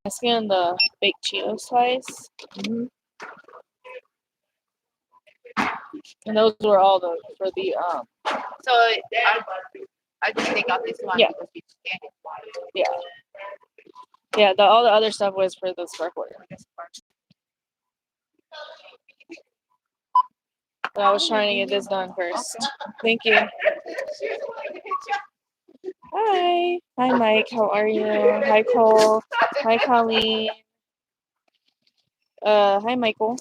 I scanned the baked Cheeto slice. And those were all for the So I just take out this one Yeah. because you scanned it. yeah. Yeah, all the other stuff was for the spark order. But I was trying to get this done first. Thank you. Hi. Hi, Mike. How are you? Hi, Cole. Hi, Colleen. Hi, Michael.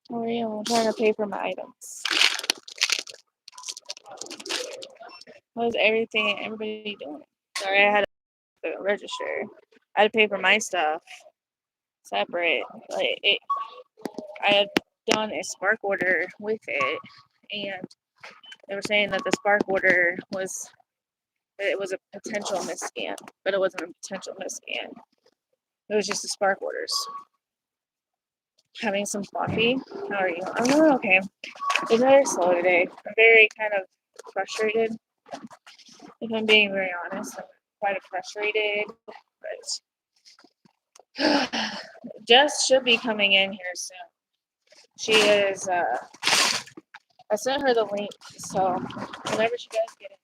How are you? I'm trying to pay for my items. How's everybody doing? Sorry, I had to register. I had to pay for my stuff separate. I had done a spark order with it, and they were saying that the spark order was a potential misscan, but it wasn't a potential misscan. It was just the spark orders. Having some coffee. How are you? I'm doing okay. It's very slow today. I'm very kind of frustrated. If I'm being very honest, I'm quite frustrated. But Jess should be coming in here soon. She is. I sent her the link, so whenever she does get in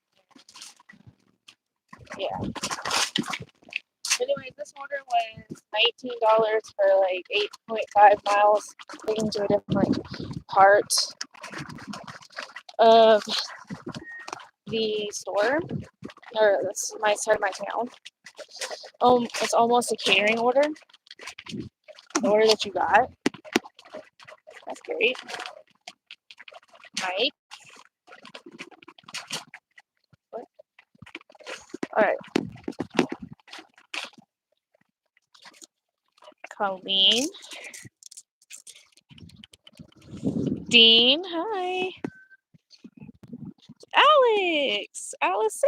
here, yeah. Anyways, this order was $19 for like 8.5 miles taken to a different part of the store, or my side of my town. It's almost a catering order. The order that you got. That's great. Mike. What? All right. Colleen. Dean. Hi. Alex. Alice.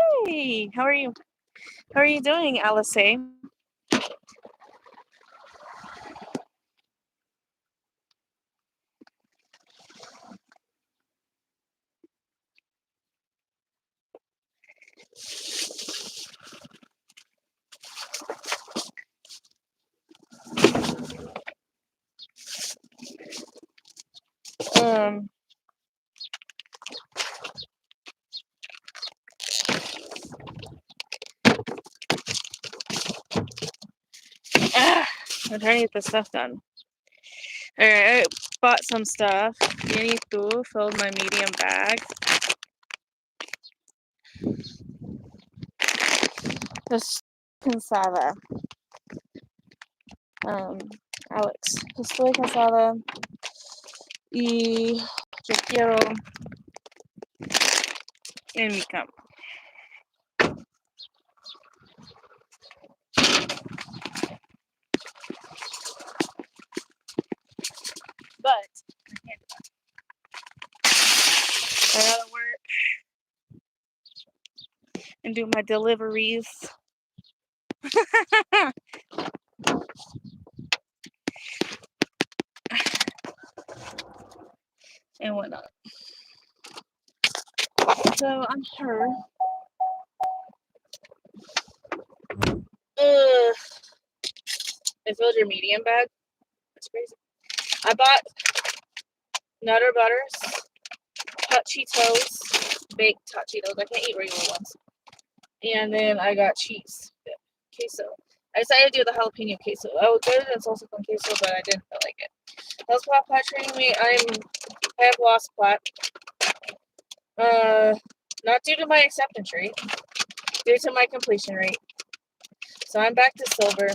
How are you? How are you doing, Alice? I'm trying to get this stuff done. Alright, I bought some stuff. Danny Thu filled my medium bag. This cansada. Alex, estoy cansada y yo quiero en mi cama. But I can't do that. I gotta work and do my deliveries. And whatnot. So I'm sure. It filled your medium bag. That's crazy. I bought Nutter Butters, hot Cheetos, baked hot Cheetos. I can't eat regular ones. And then I got cheese, queso. I decided to do the jalapeno queso. I was better than salsa con queso, but I didn't feel like it. How's Plat treating me? I have lost Plat. Not due to my acceptance rate, due to my completion rate. So I'm back to silver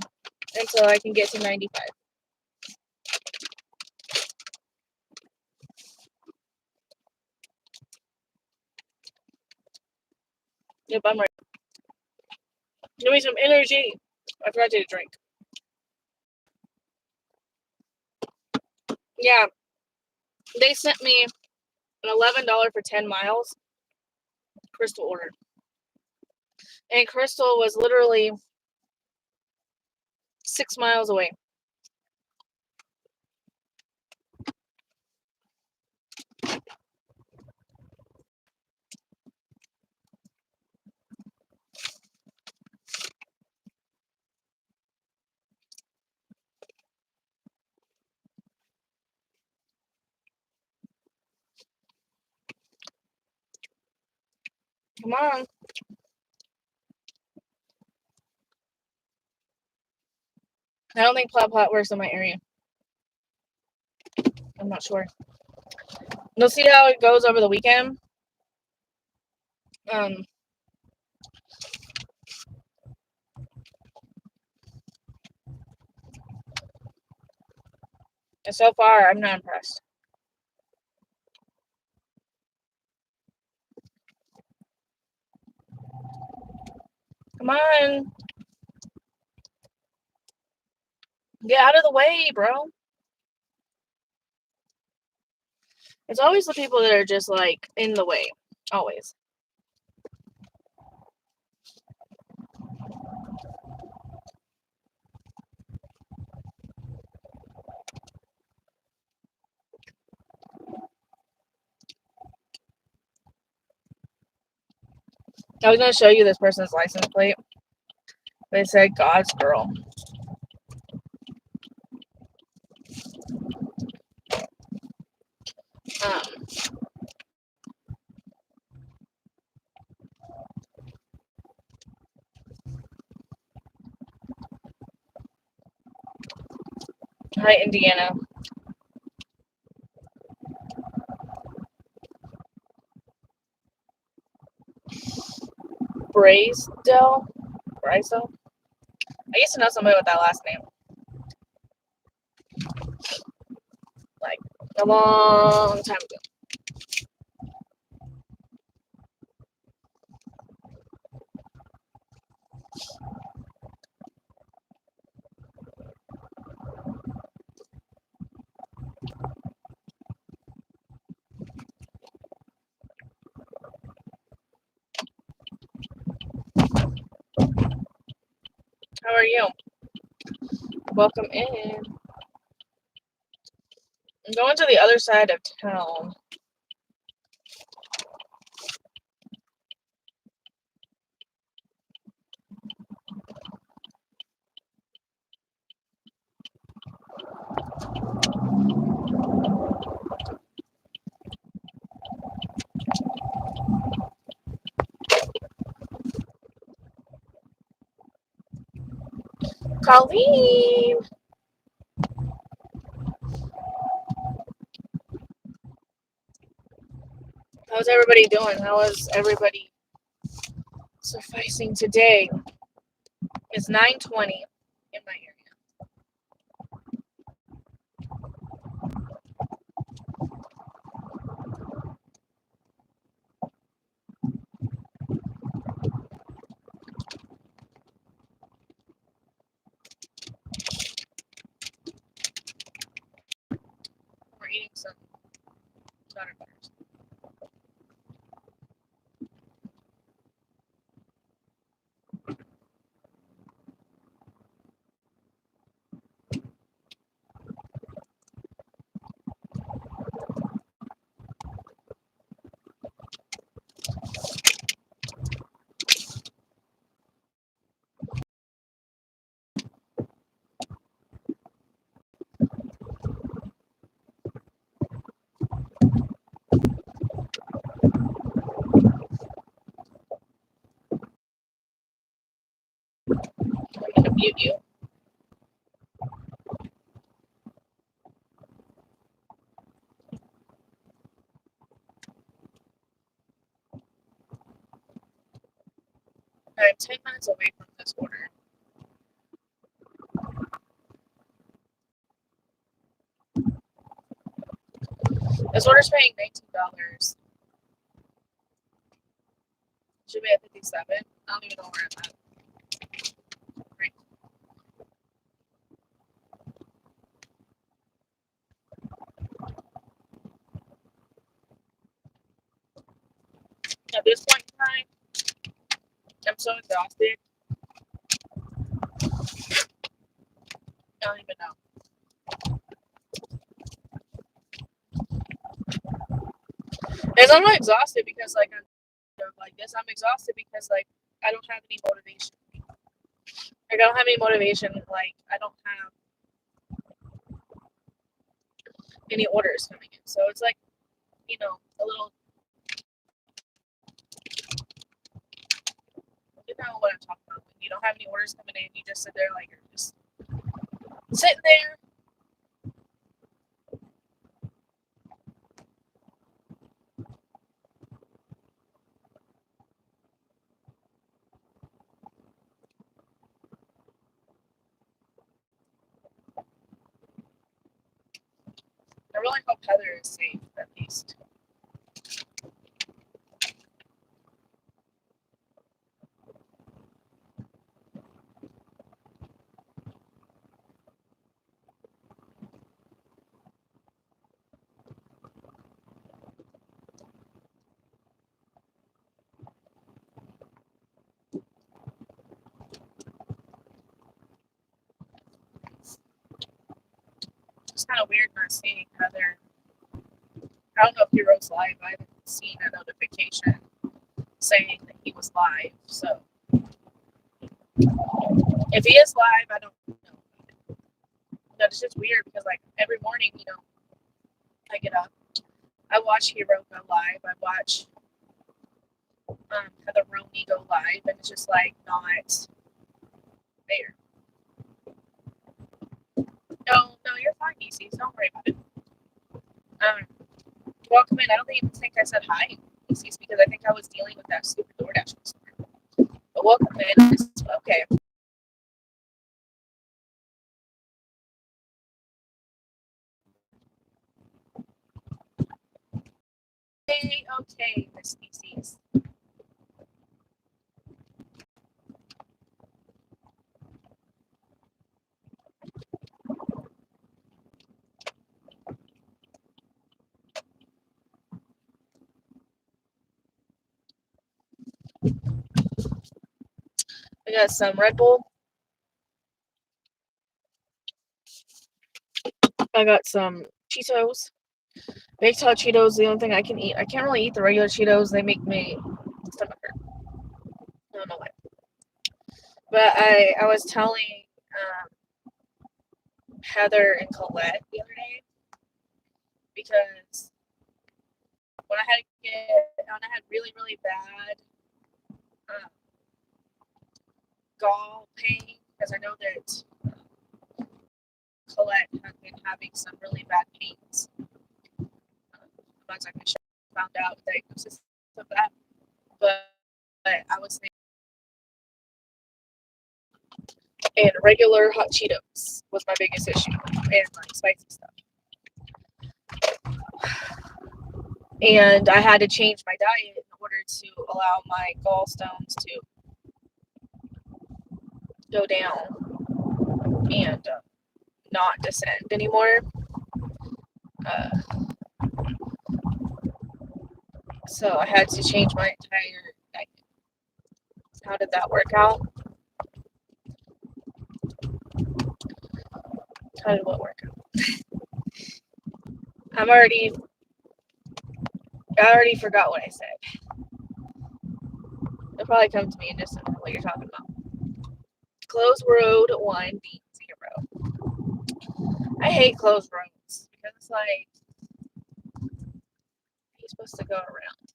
until I can get to 95. Yep, I'm ready. Give me some energy. I forgot to take a drink. Yeah, they sent me an $11 for 10 miles. Crystal ordered. And Crystal was literally 6 miles away. Come on. I don't think Plat Plat works in my area. I'm not sure. You'll see how it goes over the weekend. And so far, I'm not impressed. Come on. Get out of the way, bro. It's always the people that are just like in the way. Always. I was going to show you this person's license plate. They said God's girl. Hi, Indiana. Braisdell? Braisdell? I used to know somebody with that last name. Like, a long time ago. How are you? Welcome in. I'm going to the other side of town. Colleen! How's everybody doing? How is everybody sufficing today? It's 9:20 in my area. We're eating some butterbeers. I'm gonna mute you. I'm 10 minutes away from this order. This order's paying $19. Should be at 57. I don't even know where I'm at. Right. At this point in time, I'm so exhausted. I don't even know. Because I'm not exhausted because like I'm like this. I'm exhausted because like I don't have any motivation. Like I don't have any motivation. Like I don't have any orders coming in. So it's like, a little. You know what I'm talking about. When you don't have any orders coming in, you just sit there like you're just sitting there. I really hope Heather is safe at least. It's kind of weird not seeing Heather. I don't know if he wrote live. I haven't seen a notification saying that he was live. So if he is live, I don't know. But it's just weird because like every morning, I get up, I watch Hero go live, I watch Heather Roney go live, and it's just like not there. No, you're fine, Nieces. Don't worry about it. Welcome in. I don't even think I said hi, Nieces, because I think I was dealing with that stupid DoorDash customer. But welcome in. Okay. Okay, Miss Nieces. I got some Red Bull. I got some Cheetos. Baked hot Cheetos, the only thing I can eat. I can't really eat the regular Cheetos. They make me stomach hurt. I don't know why. But I was telling Heather and Colette the other day because when I had really, really bad gall pain, because I know that Colette had been having some really bad pains. I'm not exactly sure I found out the diagnosis of that, but I was thinking, and regular hot Cheetos was my biggest issue, and like spicy stuff. And I had to change my diet in order to allow my gallstones to go down and not descend anymore. So I had to change my entire diet. How did that work out? How did what work out? I already forgot what I said. It'll probably come to me in just a minute what you're talking about. Closed road 1 beat 0. I hate closed roads because it's like you're supposed to go around.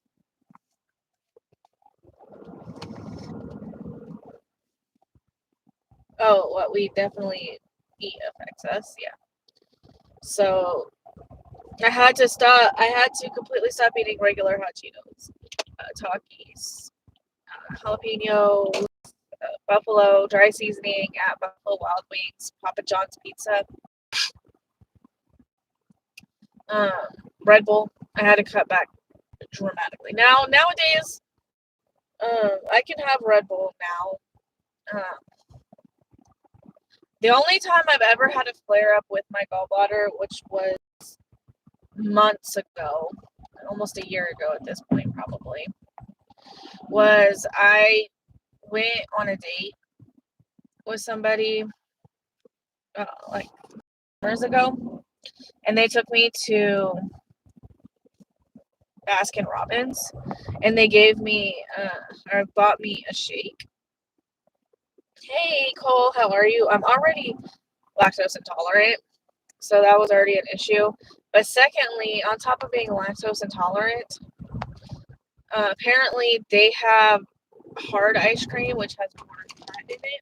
Oh, what we definitely eat affects us, yeah. So I had to completely stop eating regular hot Cheetos, Takis, jalapeno, buffalo dry seasoning at Buffalo Wild Wings, Papa John's Pizza, Red Bull. I had to cut back dramatically. Nowadays, I can have Red Bull now. The only time I've ever had a flare up with my gallbladder, which was months ago, almost a year ago at this point, probably, was I went on a date with somebody like years ago, and they took me to Baskin Robbins, and they gave me or bought me a shake. Hey Cole, how are you? I'm already lactose intolerant, so that was already an issue. But secondly, on top of being lactose intolerant, apparently they have hard ice cream, which has more fat in it.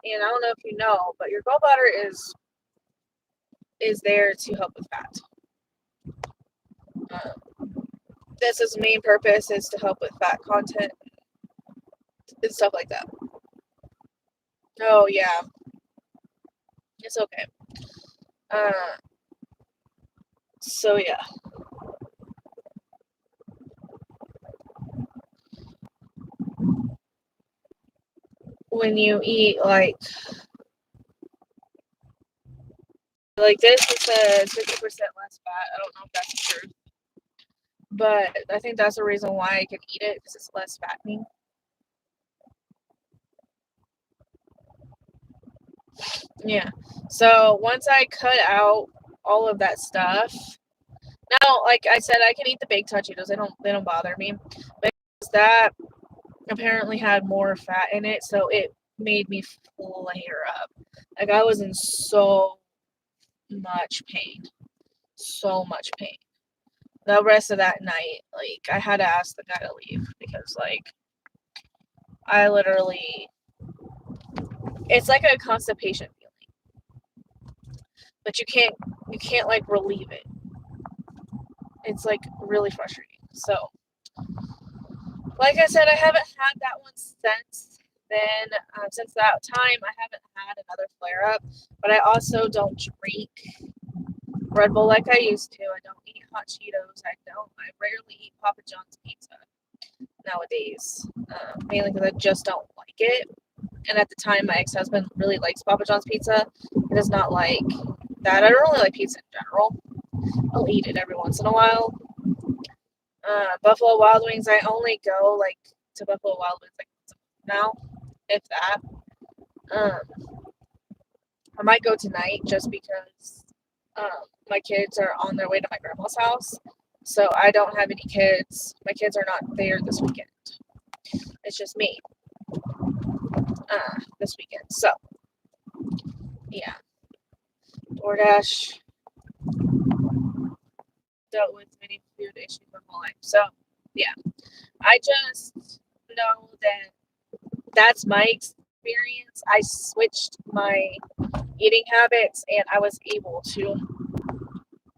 And I don't know if you know, but your gallbladder is there to help with fat. That's its main purpose, is to help with fat content and stuff like that. Oh yeah, it's okay. Uh, so yeah, when you eat like this, it says 50% less fat. I don't know if that's true, but I think that's the reason why I can eat it, because it's less fattening. Yeah. So once I cut out all of that stuff, now, like I said, I can eat the baked hot Cheetos. They don't bother me. But that apparently had more fat in it, so it made me flare up. Like I was in so much pain. So much pain. The rest of that night, like I had to ask the guy to leave, because like I literally, it's like a constipation feeling. But you can't like relieve it. It's like really frustrating. So like I said, I haven't had that one since then. Since that time, I haven't had another flare up. But I also don't drink Red Bull like I used to. I don't eat hot Cheetos. I rarely eat Papa John's pizza nowadays, mainly because I just don't like it. And at the time, my ex-husband really likes Papa John's pizza. He does not like that. I don't really like pizza in general. I'll eat it every once in a while. Buffalo Wild Wings, I only go like to Buffalo Wild Wings like now, if that. Um, I might go tonight just because my kids are on their way to my grandma's house. So I don't have any kids. My kids are not there this weekend. It's just me this weekend. So yeah, DoorDash dealt with many food issues in my life. So yeah, I just know that that's my experience. I switched my eating habits, and I was able to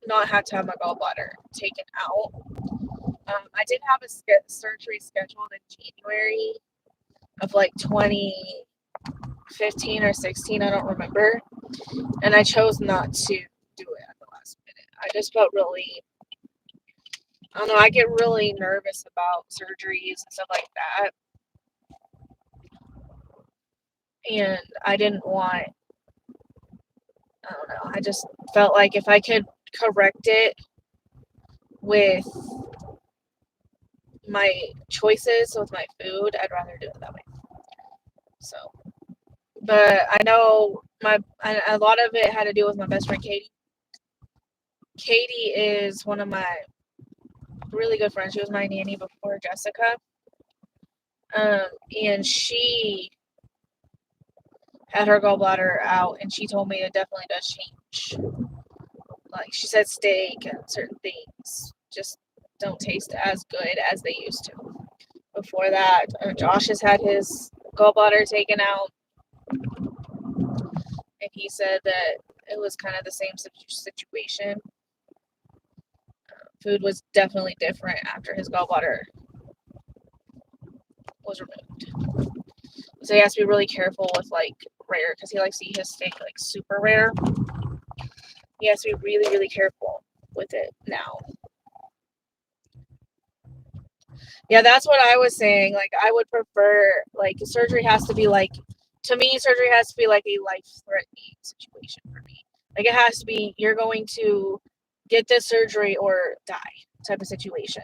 not have to have my gallbladder taken out. I did have a surgery scheduled in January of like 2015 or 16, I don't remember. And I chose not to do it at the last minute. I just felt really, I don't know, I get really nervous about surgeries and stuff like that. And I didn't want, I don't know, I just felt like if I could correct it with my choices with my food, I'd rather do it that way. So, but I know a lot of it had to do with my best friend Katie. Katie is one of my really good friends. She was my nanny before Jessica. And she had her gallbladder out, and she told me it definitely does change. Like she said, steak and certain things just don't taste as good as they used to. Before that, Josh has had his gallbladder taken out, and he said that it was kind of the same situation. Food was definitely different after his gallbladder was removed. So he has to be really careful with like rare, because he likes to eat his steak like super rare. He has to be really, really careful with it now. Yeah, that's what I was saying. Like, I would prefer, like, surgery has to be like, to me, surgery has to be like a life-threatening situation for me. Like, it has to be, you're going to get this surgery or die type of situation.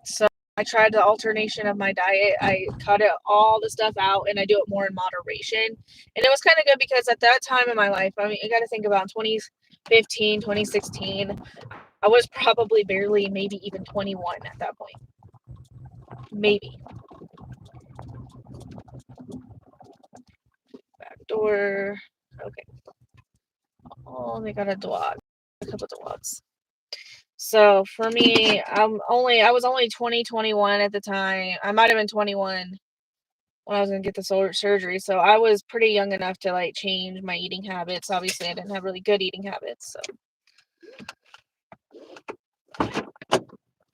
So I tried the alternation of my diet. I cut it, all the stuff out, and I do it more in moderation. And it was kind of good because at that time in my life, I mean, you got to think about 2015, 2016, I was probably barely, maybe even 21 at that point. Maybe. Back door. Okay. Oh, they got a dog. A couple dogs. So for me, I was only 20, 21 at the time. I might have been 21 when I was gonna get the surgery. So I was pretty young enough to like change my eating habits. Obviously, I didn't have really good eating habits. So,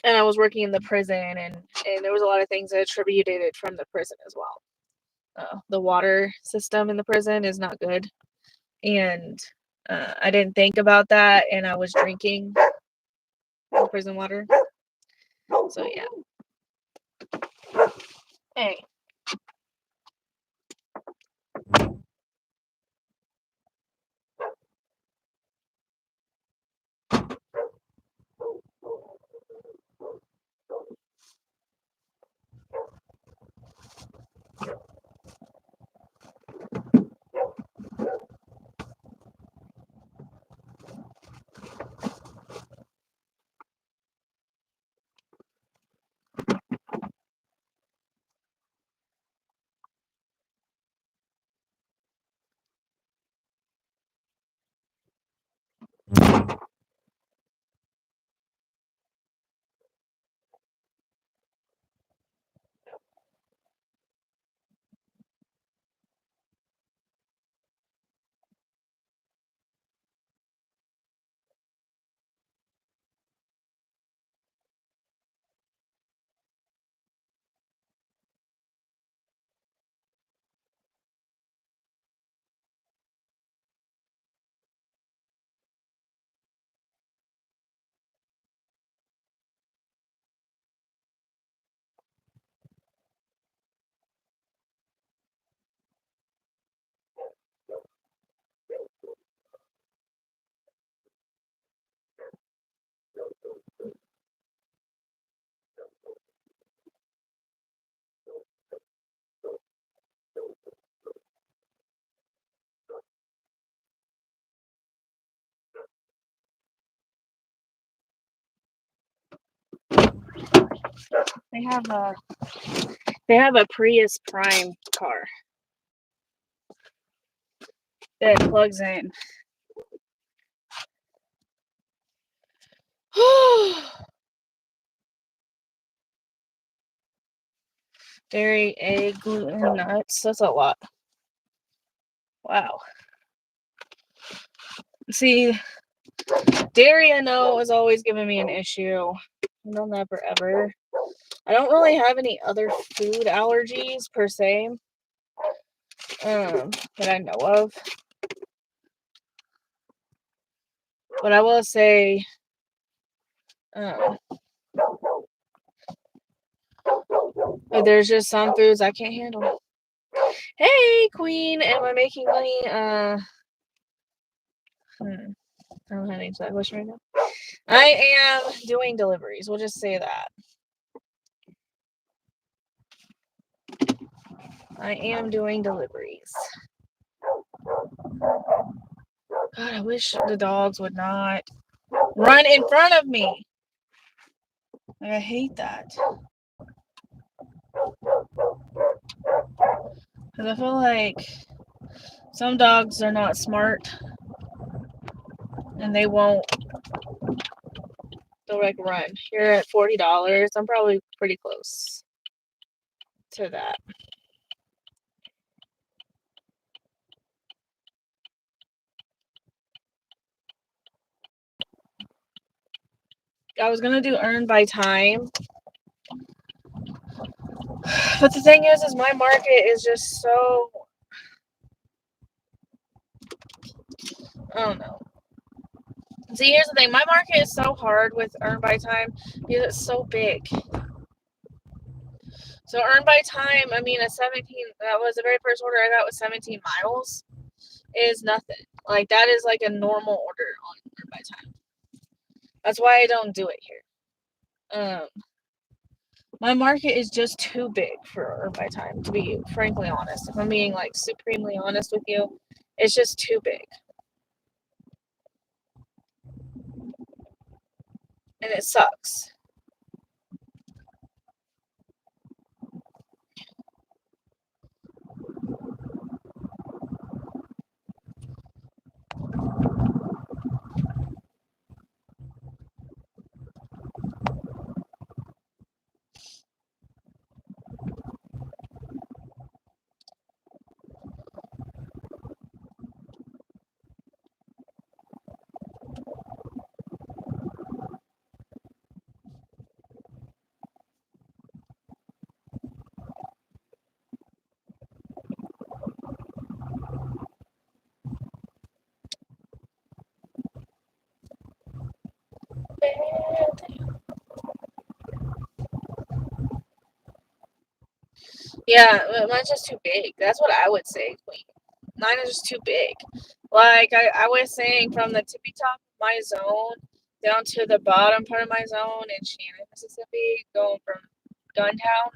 and I was working in the prison, and there was a lot of things that attributed it from the prison as well. The water system in the prison is not good, and I didn't think about that, and I was drinking prison water. So yeah. Hey. They have a Prius Prime car that plugs in. Dairy, egg, gluten, nuts. That's a lot. Wow. See, dairy, I know, is always giving me an issue. I've known that forever. I don't really have any other food allergies per se that I know of. But I will say, there's just some foods I can't handle. Hey, Queen, am I making money? I don't have any that question right now. I am doing deliveries. We'll just say that. I am doing deliveries. God, I wish the dogs would not run in front of me. I hate that. Because I feel like some dogs are not smart. And they won't. They'll like run. You're at $40. I'm probably pretty close to that. I was gonna do earn by time. But the thing is my market is just so, I don't know. See, here's the thing. My market is so hard with earn by time because it's so big. So earn by time, I mean, a 17, that was the very first order I got was 17 miles, is nothing. Like, that is like a normal order on earn by time. That's why I don't do it here. My market is just too big for earn by time, to be frankly honest. If I'm being like supremely honest with you, it's just too big. And it sucks. Yeah, mine's just too big. That's what I would say, Queen. Mine is just too big. Like I was saying, from the tippy top of my zone down to the bottom part of my zone in Shannon, Mississippi, going from Guntown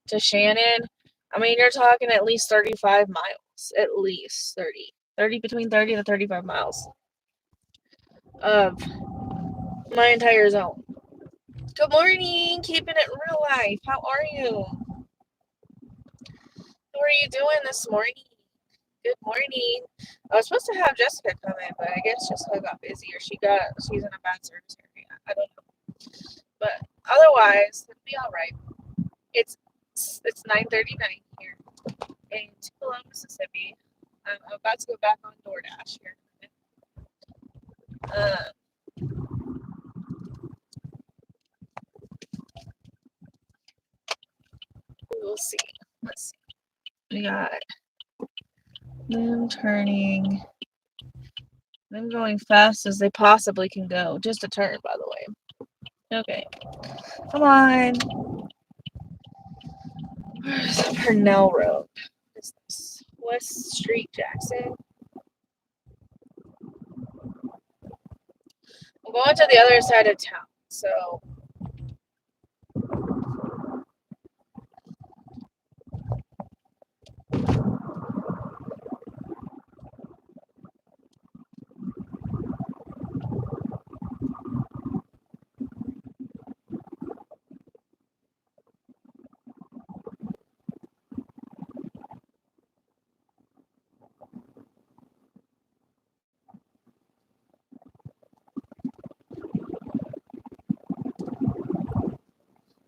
to Shannon. I mean, you're talking at least 35 miles. At least 30 between 30 to 35 miles of my entire zone. Good morning, keeping it real life. How are you? How are you doing this morning? Good morning. I was supposed to have Jessica come in, but I guess Jessica got busy or she's in a bad service area. I don't know. But otherwise, it'll be all right. It's 9:39 here in Tupelo, Mississippi. I'm about to go back on DoorDash here. We'll see. Let's see. We got them turning. Them going fast as they possibly can go. Just a turn, by the way. Okay. Come on. Where's Purnell Road? What is this? West Street, Jackson. I'm going to the other side of town, so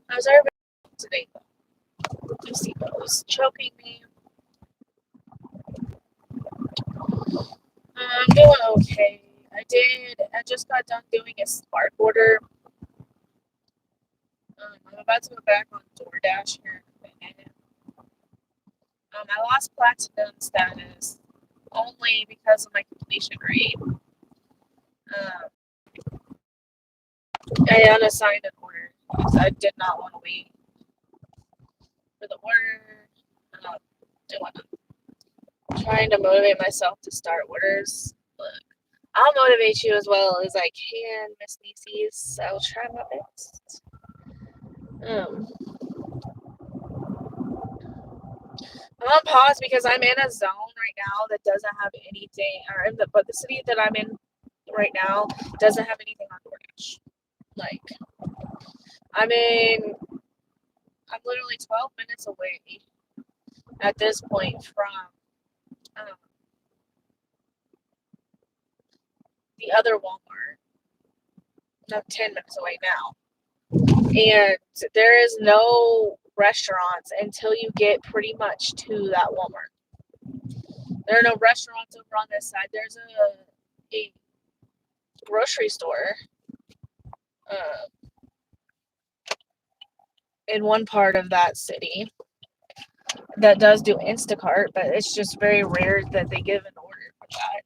how's everybody today? Placebo's choking me. I'm doing okay. I just got done doing a Spark order. I'm about to go back on DoorDash here in a minute. I lost platinum status only because of my completion rate. I unassigned an order because I did not want to wait for the order. I'm trying to motivate myself to start orders. Look, I'll motivate you as well as I can, Miss Nieces. I will try my best. I'm on pause because I'm in a zone right now that doesn't have anything, but the city that I'm in right now doesn't have anything on DoorDash. Like, I'm literally 12 minutes away at this point from the other Walmart. I'm 10 minutes away now. And there is no restaurants until you get pretty much to that Walmart. There are no restaurants over on this side. There's a grocery store in one part of that city that does do Instacart, but it's just very rare that they give an order for that.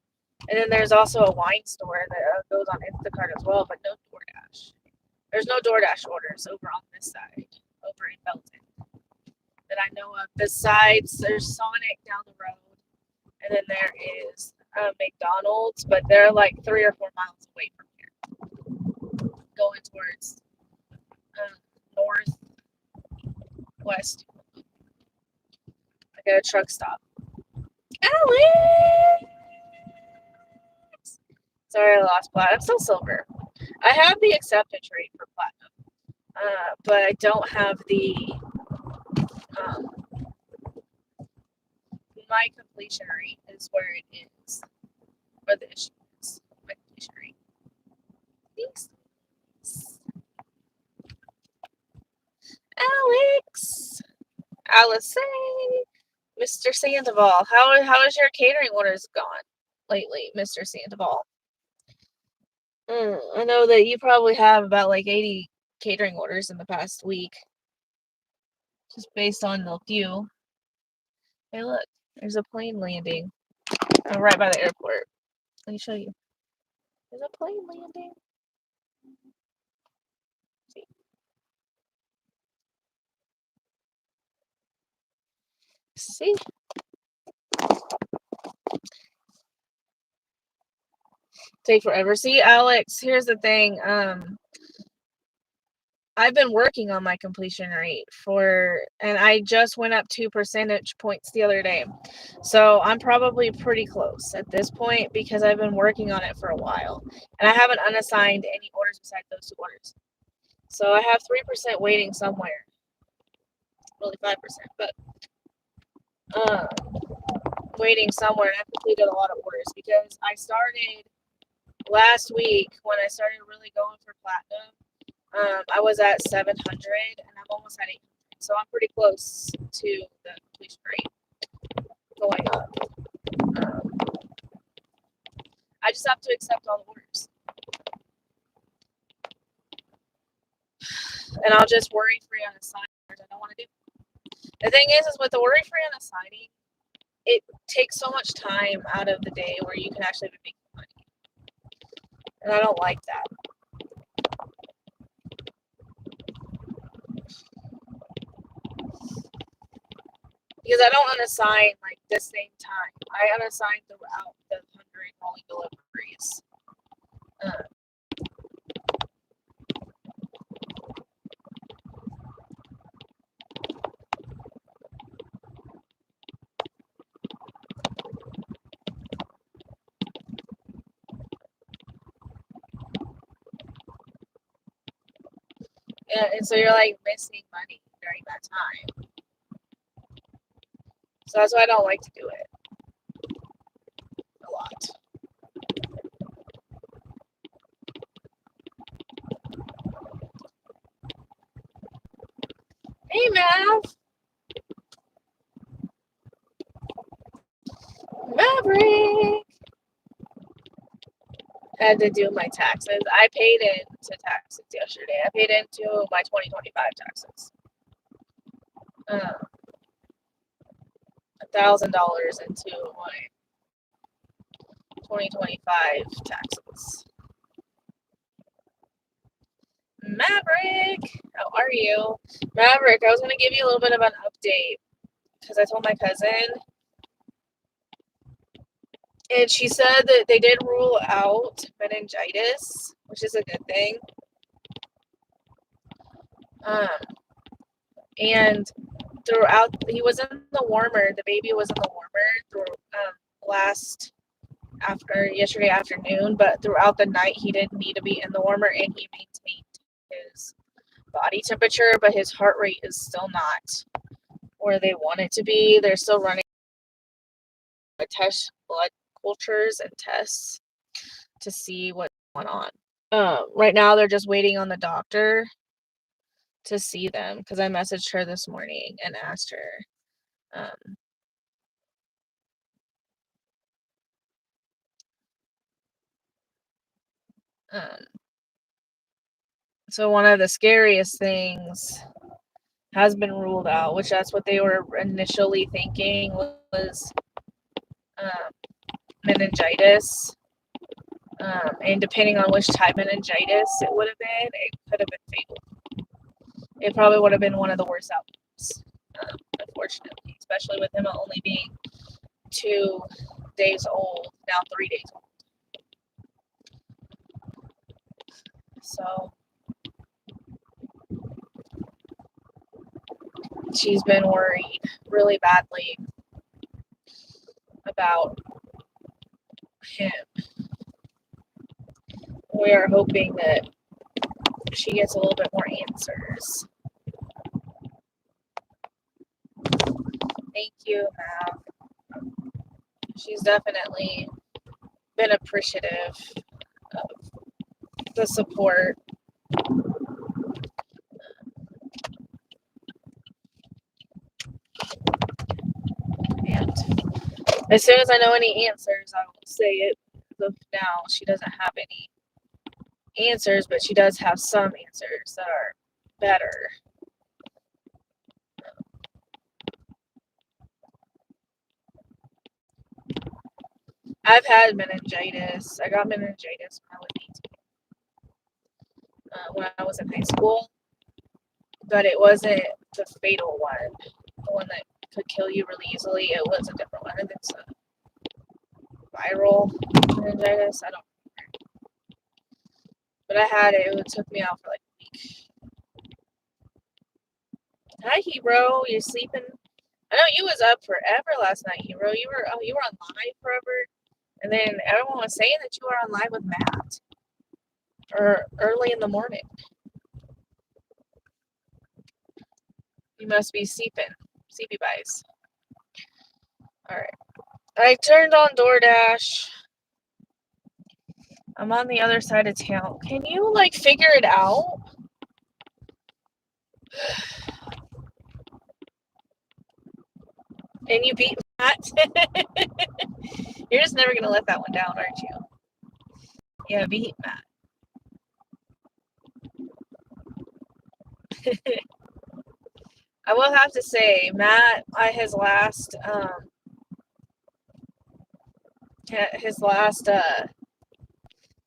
And then there's also a wine store that goes on Instacart as well, but no DoorDash. There's no DoorDash orders over on this side, over in Belton, that I know of. Besides, there's Sonic down the road, and then there is McDonald's, but they're like 3 or 4 miles away from here, going towards northwest, like at a truck stop. Alex! Sorry, I lost platinum. I'm still silver. I have the acceptance rate for platinum, but I don't have the my completion rate is where it is, where the issue is. My completion rate. Thanks. Alex, Allison, Mr. Sandoval. How has your catering orders gone lately, Mr. Sandoval? I know that you probably have about like 80 catering orders in the past week, just based on the few. Hey, look, there's a plane landing right by the airport. Let me show you. There's a plane landing. See? Take forever. See, Alex, here's the thing. I've been working on my completion rate and I just went up 2 percentage points the other day. So I'm probably pretty close at this point because I've been working on it for a while. And I haven't unassigned any orders besides those 2 orders. So I have 3% waiting somewhere. Really 5%, but waiting somewhere. And I've completed a lot of orders because I started last week when I started really going for platinum. I was at 700 and I'm almost at 800. So I'm pretty close to the completion rate going up. I just have to accept all the orders. And I'll just worry free on assigning orders I don't want to do. The thing is with the worry free on assigning, it takes so much time out of the day where you can actually be making money. And I don't like that. Because I don't unassign like the same time. I unassign throughout the 100 rolling deliveries. And so you're like missing money during that time. So that's why I don't like to do it a lot. Hey, Mav. Maverick. I had to do my taxes. I paid into taxes yesterday. I paid into my 2025 taxes. $1,000 into my 2025 taxes. Maverick, how are you? Maverick, I was going to give you a little bit of an update because I told my cousin, and she said that they did rule out meningitis, which is a good thing. And throughout, he was in the warmer. The baby was in the warmer yesterday afternoon, but throughout the night he didn't need to be in the warmer, and he maintained his body temperature, but his heart rate is still not where they want it to be. They're still running blood cultures and tests to see what's going on. Right now they're just waiting on the doctor to see them because I messaged her this morning and asked her. So one of the scariest things has been ruled out, which that's what they were initially thinking was meningitis. And depending on which type meningitis it would have been, it could have been fatal. It probably would have been one of the worst outcomes, unfortunately, especially with him only being 2 days old, now 3 days old. So she's been worried really badly about him. We are hoping that she gets a little bit more answers. Thank you, Mav. She's definitely been appreciative of the support. And as soon as I know any answers, I will say it. Now she doesn't have any answers, but she does have some answers that are better. I've had meningitis. I got meningitis when I was 18, when I was in high school, but it wasn't the fatal one, the one that could kill you really easily. It was a different one. I think it's a viral meningitis. I don't remember. But I had it. It took me out for like a week. Hi, Hero. You're sleeping? I know you was up forever last night, Hero. You were on live forever, and then everyone was saying that you were on live with Matt, or early in the morning. You must be sleepy buys. All right. I turned on DoorDash. I'm on the other side of town. Can you like figure it out? And you beat Matt. You're just never gonna let that one down, aren't you? Yeah, beat Matt. I will have to say, Matt, his last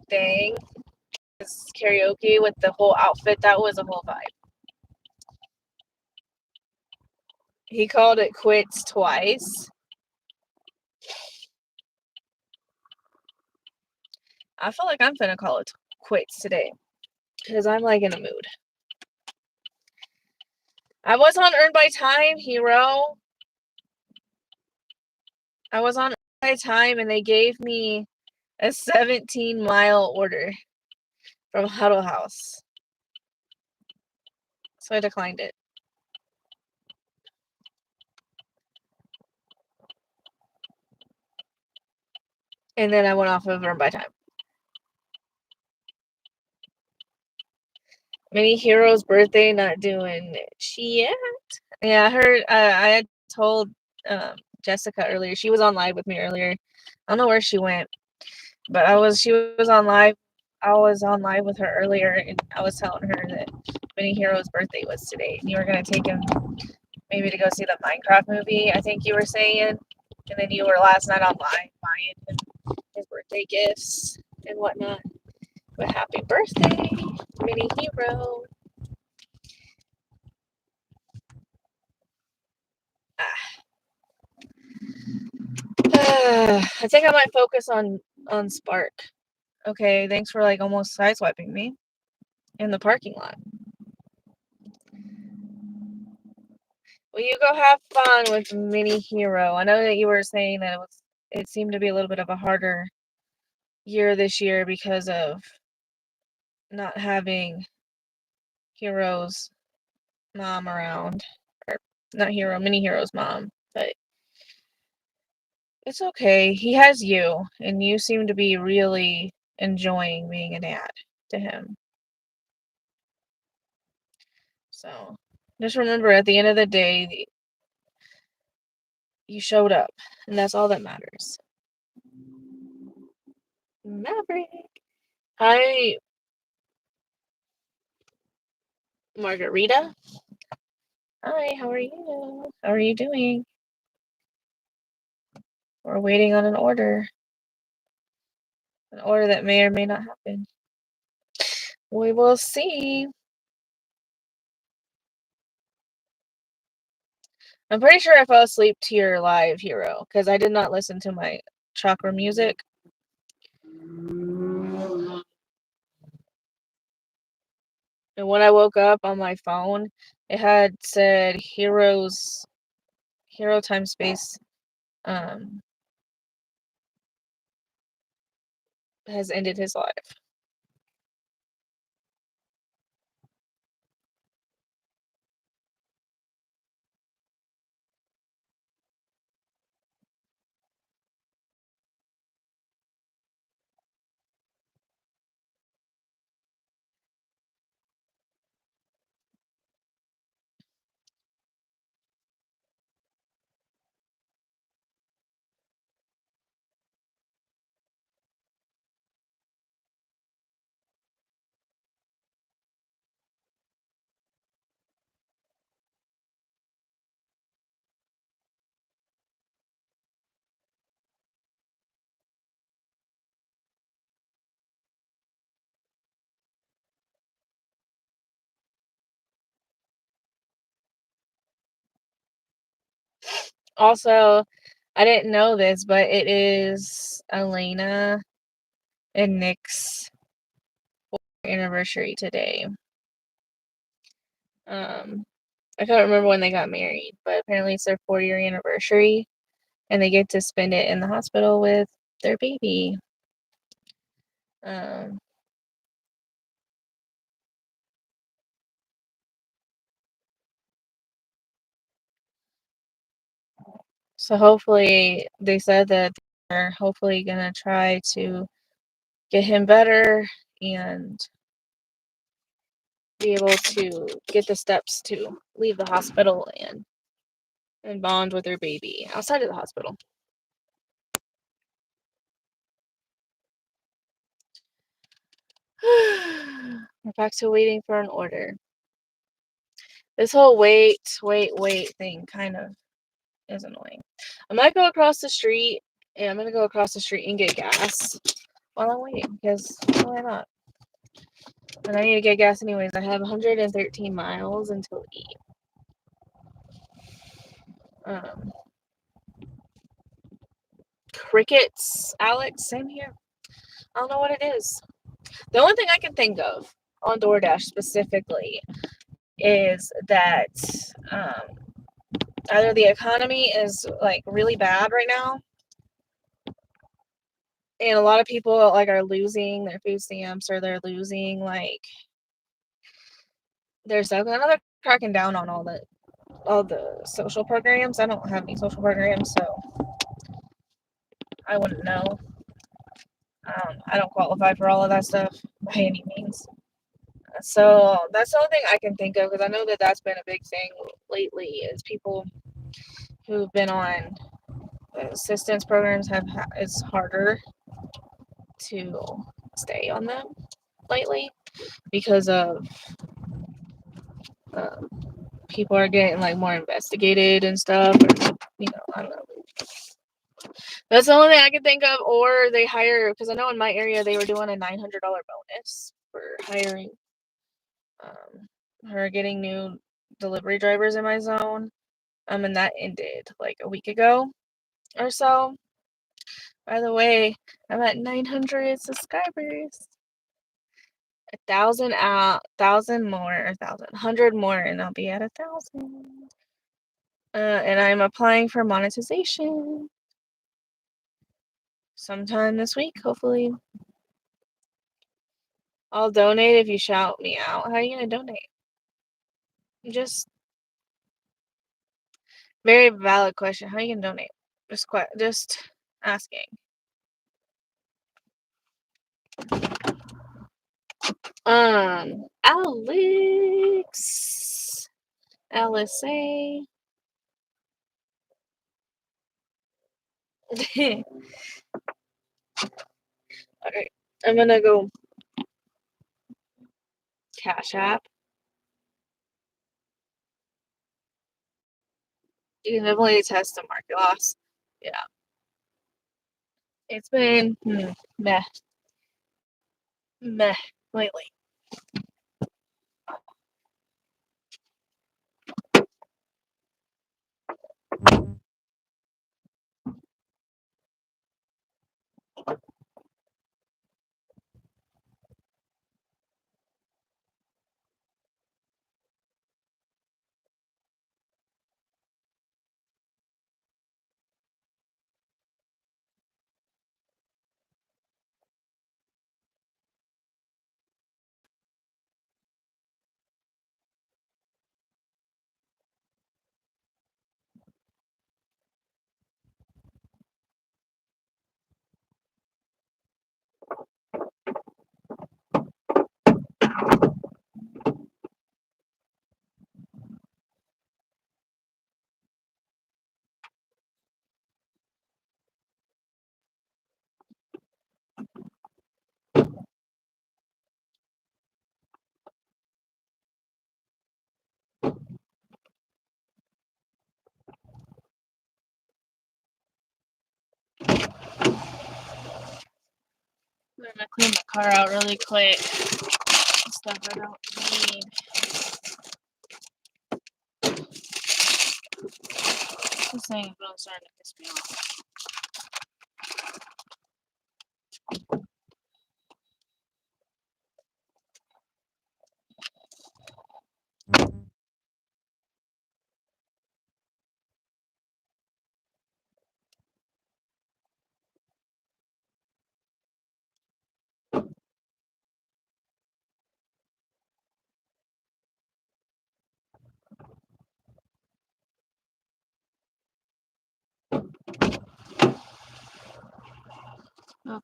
thing, his karaoke with the whole outfit, that was a whole vibe. He called it quits twice. I feel like I'm gonna call it quits today because I'm like in a mood. I was on Earn by Time, Hero. I was on Earn by Time and they gave me a 17-mile order from Huddle House. So I declined it. And then I went off of Earn by Time. Mini Hero's birthday, not doing shit. Yeah, I heard. I had told Jessica earlier. She was on live with me earlier. I don't know where she went, but she was on live. I was on live with her earlier, and I was telling her that Mini Hero's birthday was today, and you were gonna take him maybe to go see the Minecraft movie. I think you were saying, and then you were last night on live buying him his birthday gifts and whatnot. But happy birthday, Mini Hero. I think I might focus on Spark. Okay, thanks for like almost sideswiping me in the parking lot. Well, you go have fun with Mini Hero. I know that you were saying that it seemed to be a little bit of a harder year this year because of not having Hero's mom around. Or not Hero, Mini Hero's mom. But it's okay. He has you, and you seem to be really enjoying being a dad to him. So just remember, at the end of the day, you showed up, and that's all that matters. Maverick. Hi, Margarita. Hi, how are you? How are you doing? We're waiting on an order. An order that may or may not happen. We will see. I'm pretty sure I fell asleep to your live hero because I did not listen to my chakra music. And when I woke up on my phone, it had said hero time space has ended his life. Also, I didn't know this, but it is Elena and Nick's anniversary today. I can't remember when they got married, but apparently it's their 4-year anniversary, and they get to spend it in the hospital with their baby. So hopefully, they said that they're hopefully gonna try to get him better and be able to get the steps to leave the hospital and bond with their baby outside of the hospital. We're back to waiting for an order. This whole wait thing kind of is annoying. I might go across the street, and I'm gonna go across the street and get gas while I'm waiting, because why not? And I need to get gas anyways. I have 113 miles until E. Crickets, Alex, same here. I don't know what it is. The only thing I can think of on DoorDash specifically is that either the economy is like really bad right now, and a lot of people like are losing their food stamps, or they're losing like their stuff. I know they're cracking down on all the social programs. I don't have any social programs, so I wouldn't know. I don't qualify for all of that stuff by any means. So that's the only thing I can think of, because I know that that's been a big thing lately, is people who've been on assistance programs it's harder to stay on them lately because of people are getting like more investigated and stuff, or, I don't know. That's the only thing I can think of. Or they hire, because I know in my area they were doing a $900 bonus for hiring or getting new delivery drivers in my zone. And that ended like a week ago or so. By the way, I'm at 900 subscribers. 1,000 more, 100 more, and I'll be at 1,000. And I'm applying for monetization sometime this week, hopefully. I'll donate if you shout me out. How are you gonna donate? Just very valid question. How are you gonna donate? Just asking. LSA. Alright, I'm gonna go Cash App. You can definitely test the market loss. Yeah. It's been meh. meh lately. I'm gonna clean my car out really quick. Stuff I don't need. This thing is really starting to piss me off. Oh.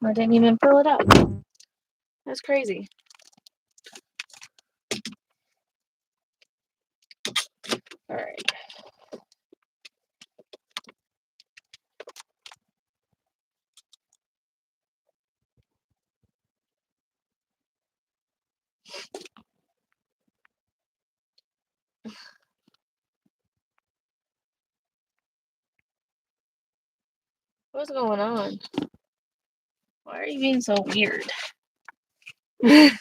I didn't even fill it up. That's crazy. Alright. What's going on? Why are you being so weird? Come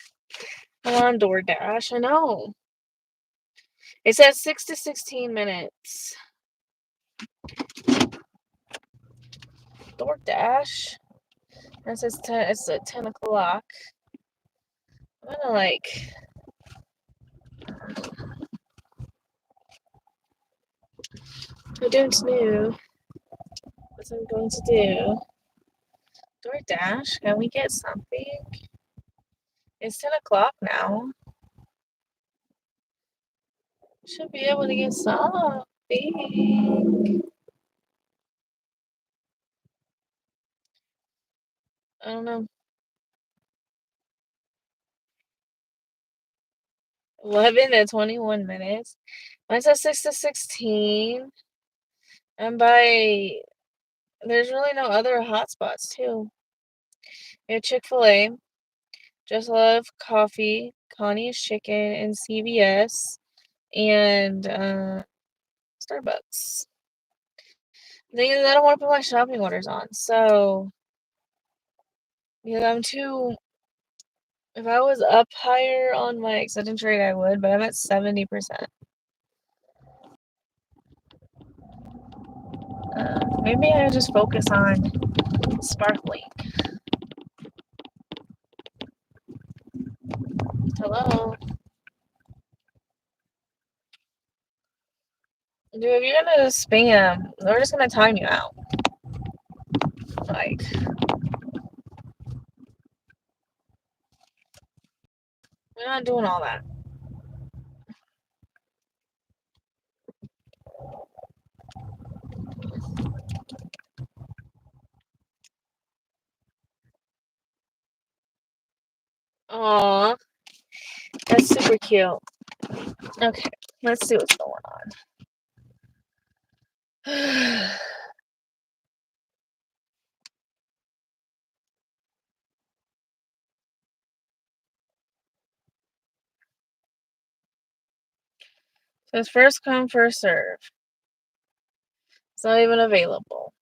on, DoorDash. I know. It says 6 to 16 minutes. DoorDash. That says 10. It's at 10 o'clock. I'm gonna like. I don't know what I'm going to do. DoorDash, can we get something? It's 10 o'clock now. Should be able to get something. I don't know. 11 to 21 minutes. Mine says 6 to 16. And there's really no other hotspots, too. We have Chick-fil-A, Just Love Coffee, Connie's Chicken, and CVS, and Starbucks. The thing is, I don't want to put my shopping orders on, so because I'm too. If I was up higher on my acceptance rate, I would, but I'm at 70%. Maybe I just focus on sparkling. Hello? Dude, if you're gonna spam, we're just gonna time you out. Like, we're not doing all that. super cute. Okay, let's see what's going on. So it's first come, first serve. It's not even available.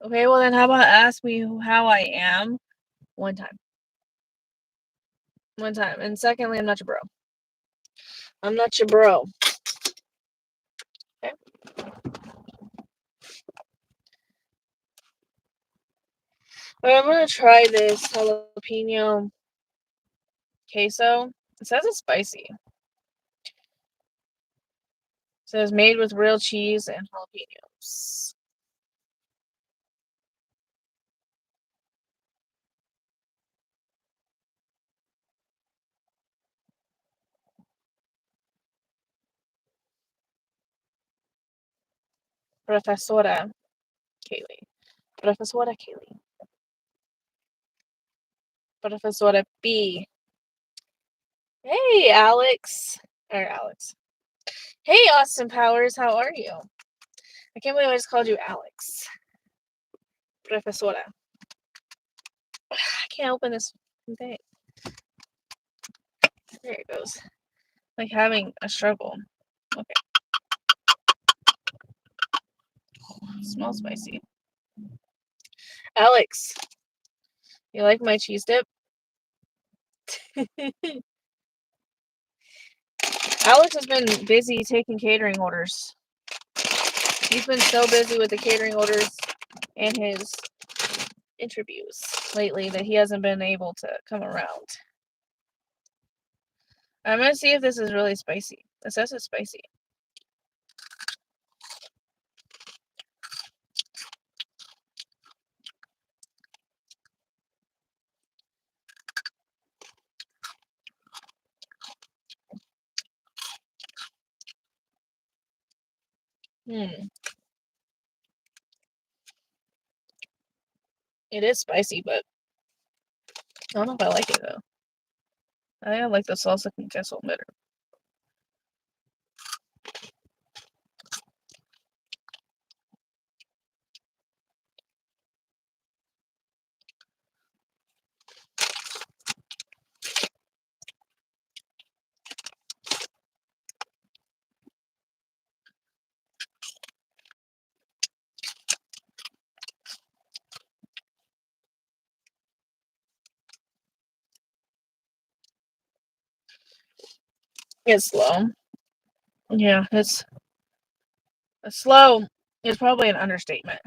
Okay, well then how about ask me how I am one time. One time. And secondly, I'm not your bro. I'm not your bro. Okay. Alright, I'm gonna try this jalapeno queso. It says it's spicy. It says made with real cheese and jalapenos. Professora Kaylee. Professora Kaylee. Professora B. Hey, Alex. Or Alex. Hey, Austin Powers. How are you? I can't believe I just called you Alex. Professora. I can't open this thing. There it goes. Like having a struggle. Okay. It smells spicy. Alex, you like my cheese dip? Alex has been busy taking catering orders. He's been so busy with the catering orders and his interviews lately that he hasn't been able to come around. I'm gonna see if this is really spicy. It says it's spicy. It is spicy, but I don't know if I like it though. I think I like the salsa con queso better. It's slow. Yeah, it's slow. It's probably an understatement.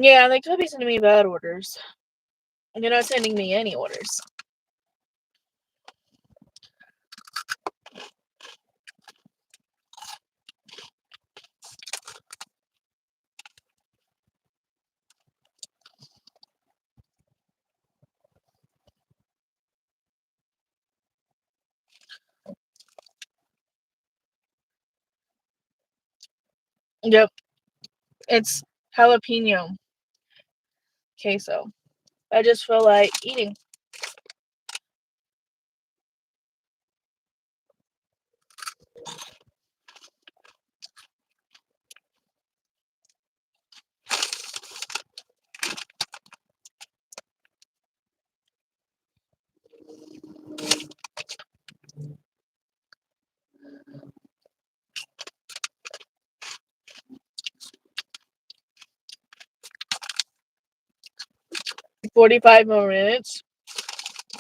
Yeah, they could be sending me bad orders. They're not sending me any orders. Yep, it's jalapeno queso. I just feel like eating. 45 more minutes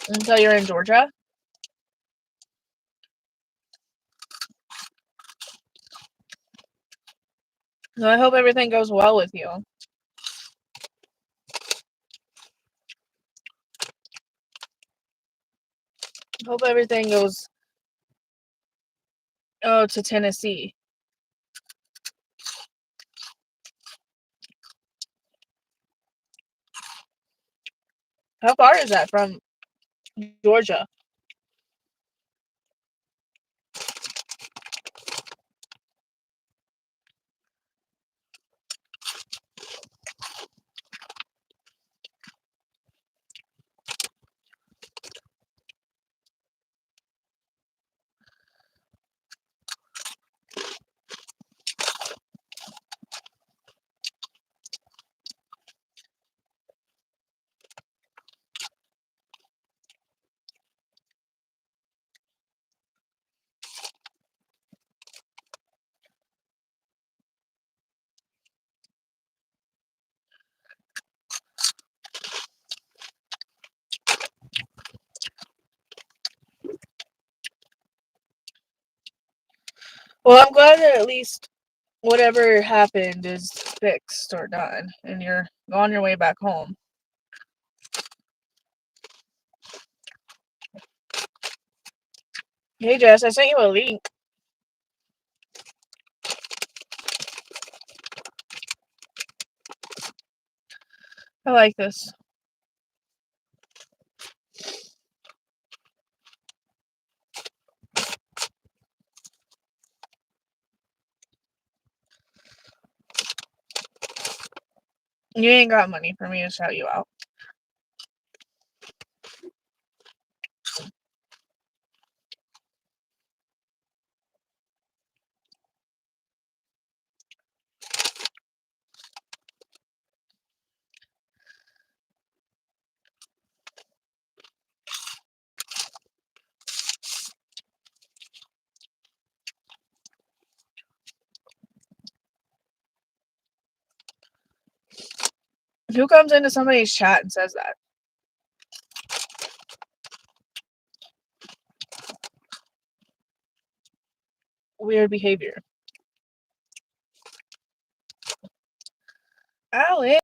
until you're in Georgia. I hope everything goes well with you. Hope everything goes to Tennessee. How far is that from Georgia? Well, I'm glad that at least whatever happened is fixed or done, and you're on your way back home. Hey, Jess, I sent you a link. I like this. You ain't got money for me to shout you out. Who comes into somebody's chat and says that? Weird behavior. Alex.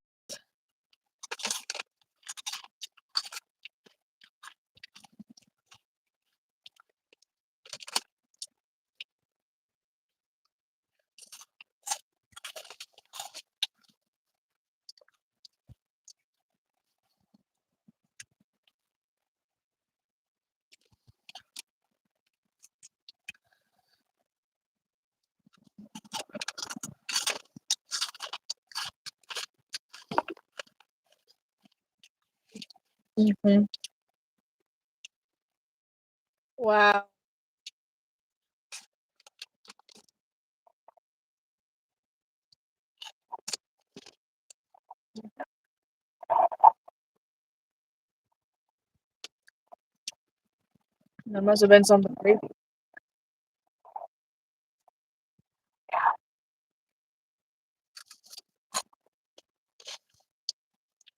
Mm-hmm. Wow. That must have been something crazy.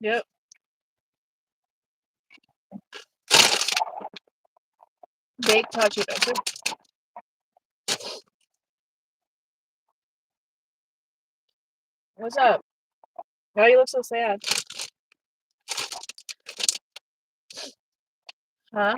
Yep. Big touchy better. What's up? Why you look so sad? Huh?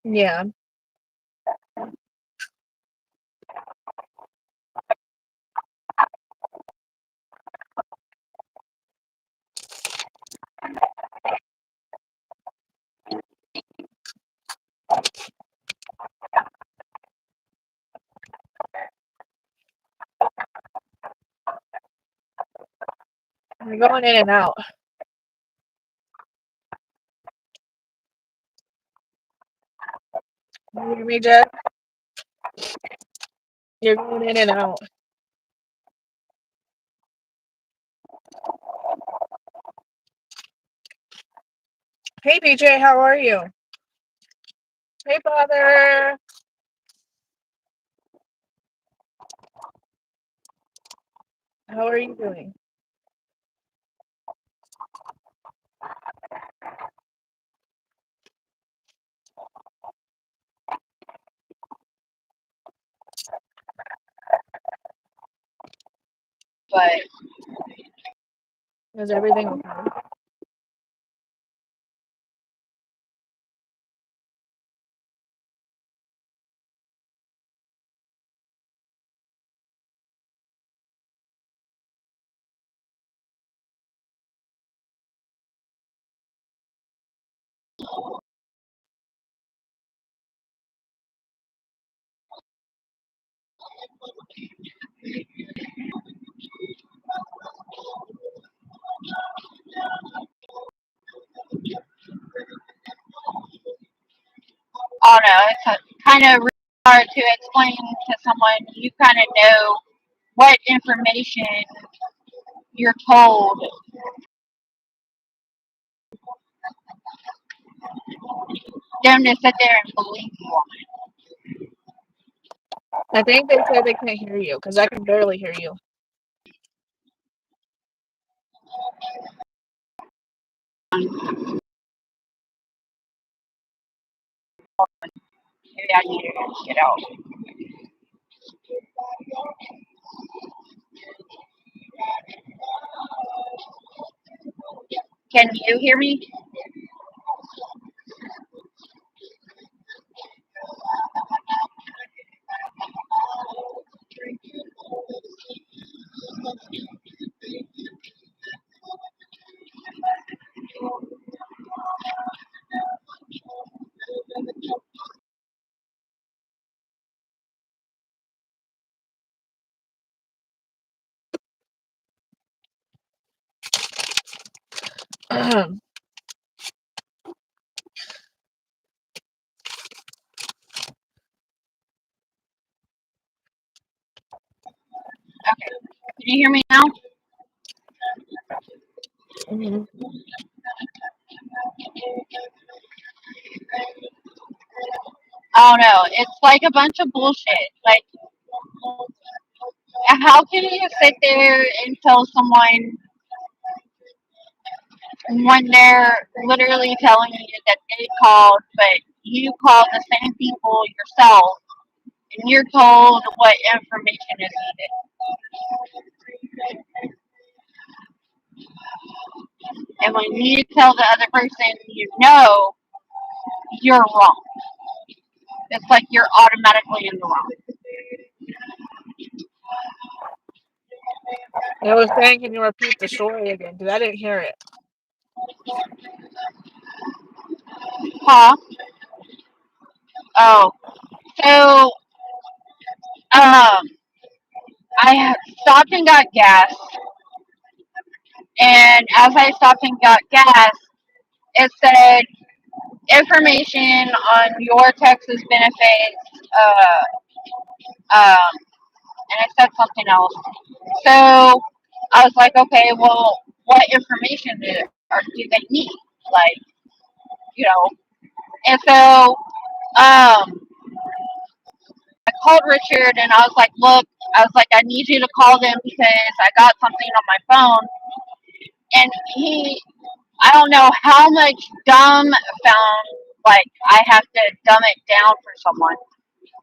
Yeah. You're going in and out. You hear me, Jed? You're going in and out. Hey, PJ, how are you? Hey, Father. How are you doing? but Is everything okay? I don't know. It's kind of really hard to explain to someone. You kind of know what information you're told. Them to sit there and believe you on I think they said they can't hear you because I can barely hear you. Maybe I need to get out. Can you hear me? Okay. Can you hear me now? Mhm. I don't know. It's like a bunch of bullshit. Like, how can you sit there and tell someone when they're literally telling you that they called, but you called the same people yourself, and you're told what information is needed. And when you tell the other person you know, you're wrong. It's like you're automatically in the wrong. I was saying, can you repeat the story again? Because I didn't hear it. Huh? Oh. So, um, I stopped and got gas, and as I stopped and got gas, it said information on your Texas benefits, and it said something else. So I was like, okay, well, what information do they need? Like, you know, and so I called Richard and I was like, look, I was like, I need you to call them because I got something on my phone. And I don't know how much dumb found, like, I have to dumb it down for someone.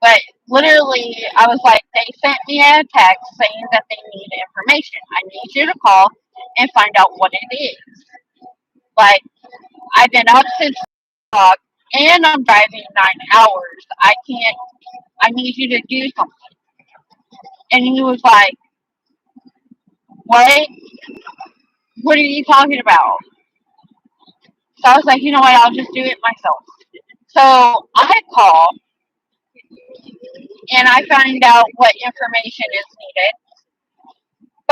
But literally, I was like, they sent me a text saying that they need information. I need you to call and find out what it is. Like, I've been up since o'clock and I'm driving 9 hours. I need you to do something. And he was like, what? What are you talking about? So I was like, you know what? I'll just do it myself. So I call and I find out what information is needed.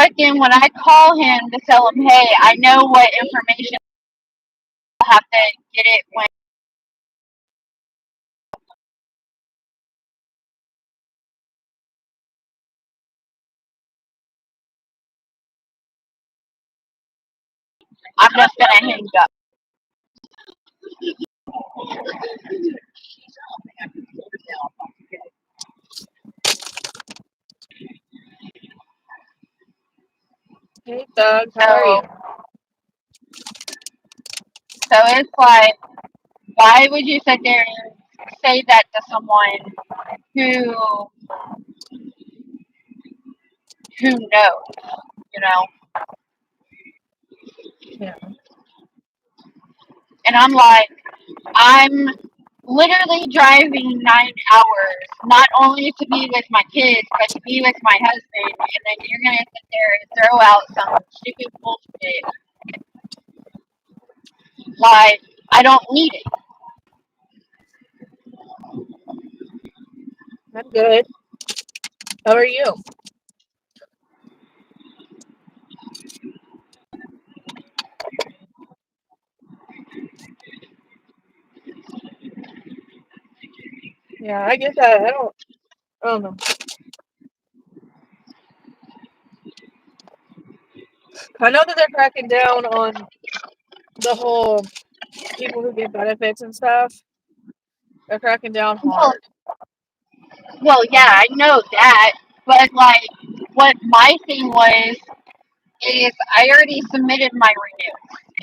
But then when I call him to tell him, hey, I know what information I'll have to get it when I'm just gonna hang up. Hey, Doug, how are you? So it's like, why would you sit there and say that to someone who knows, you know? Yeah. And I'm like, I'm literally driving 9 hours, not only to be with my kids, but to be with my husband. And then you're going to sit there and throw out some stupid bullshit. Like, I don't need it. I'm good. How are you? Yeah, I get that. I don't know. I know that they're cracking down on the whole people who get benefits and stuff. They're cracking down Well, hard yeah, on I that. know that. But, like, what my thing was is I already submitted my renew.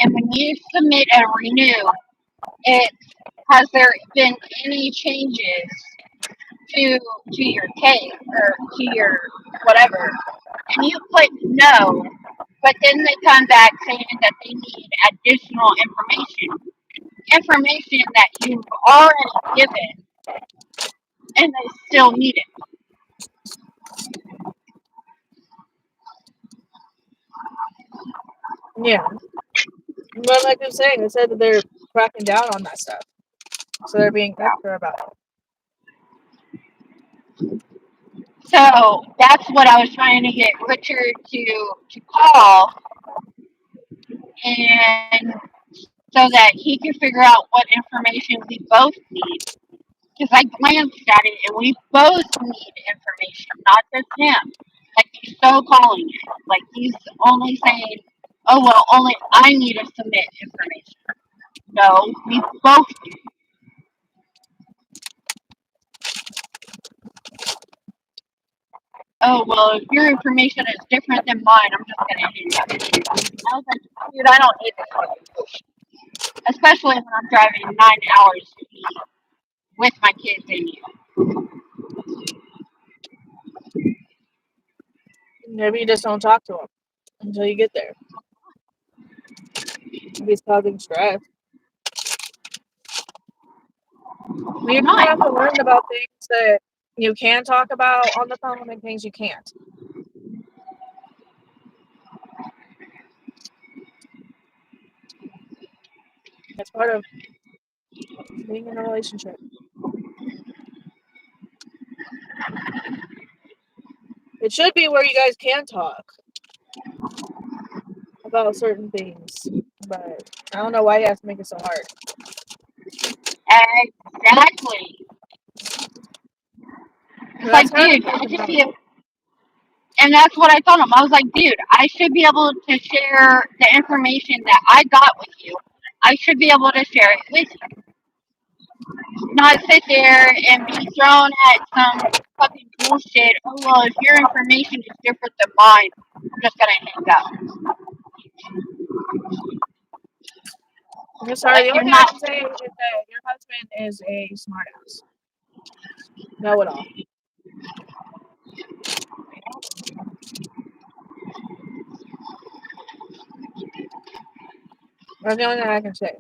And when you submit a renew, it has there been any changes to your case or to your whatever, and you click no, but then they come back saying that they need additional information that you've already given, and they still need it. Yeah. But like I'm saying, they said that they're cracking down on that stuff. So they're being extra about it. So that's what I was trying to get Richard to call, and so that he can figure out what information we both need. Because I glanced at it and we both need information, not just him. Like he's so calling it. Like he's only saying, oh, well, only I need to submit information. No, we both do. Oh, well, if your information is different than mine, I'm just going to hang up. I was like, dude, I don't need this fucking bullshit. Especially when I'm driving 9 hours to be with my kids and you. Maybe you just don't talk to them until you get there. Maybe it's causing stress. You I'm just not. have to learn about things that you can talk about on the phone and things you can't. That's part of being in a relationship. It should be where you guys can talk about certain things, but I don't know why you have to make it so hard. Exactly. And It's that's like, kind of dude, the I case just about see it. And that's what I told him. I was like, dude, I should be able to share the information that I got with you. I should be able to share it with you. Not sit there and be thrown at some fucking bullshit. Oh, well, if your information is different than mine, I'm just going to hang up. I'm sorry, Like, the only you're thing I not. can say is that your husband is a smartass. Know it all. That's the only thing I can say.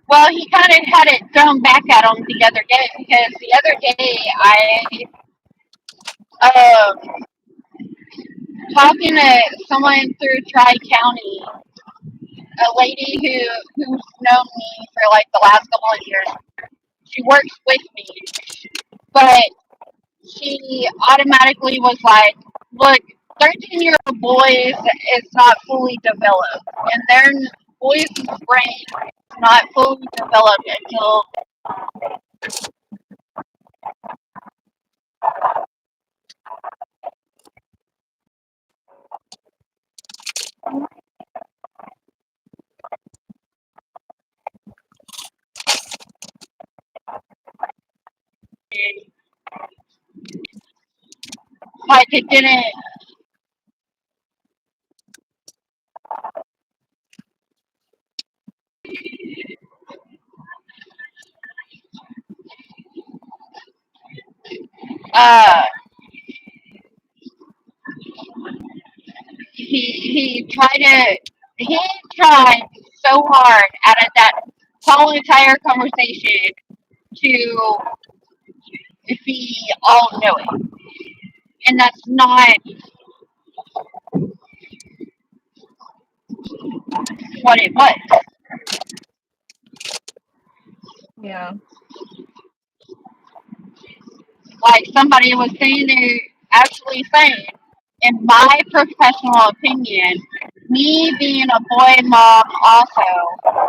Well, he kind of had it thrown back at him the other day because the other day um, talking to someone through Tri County, a lady who's known me for like the last couple of years. She works with me, but she automatically was like, look, 13-year-old boys is not fully developed, and their boys' brain is not fully developed until like it didn't. Uh, he tried so hard out of that whole entire conversation to be all knowing, and that's not what it was. Yeah. Like somebody was saying, there actually saying, in my professional opinion, me being a boy mom also,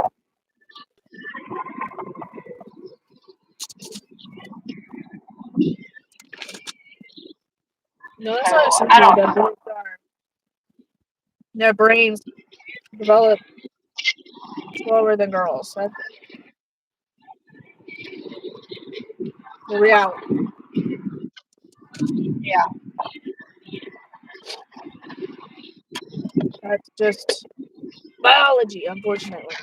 No, that's so actually I true. don't That know. boys are their brains develop slower than girls. That's the reality. Yeah, That's just biology, unfortunately.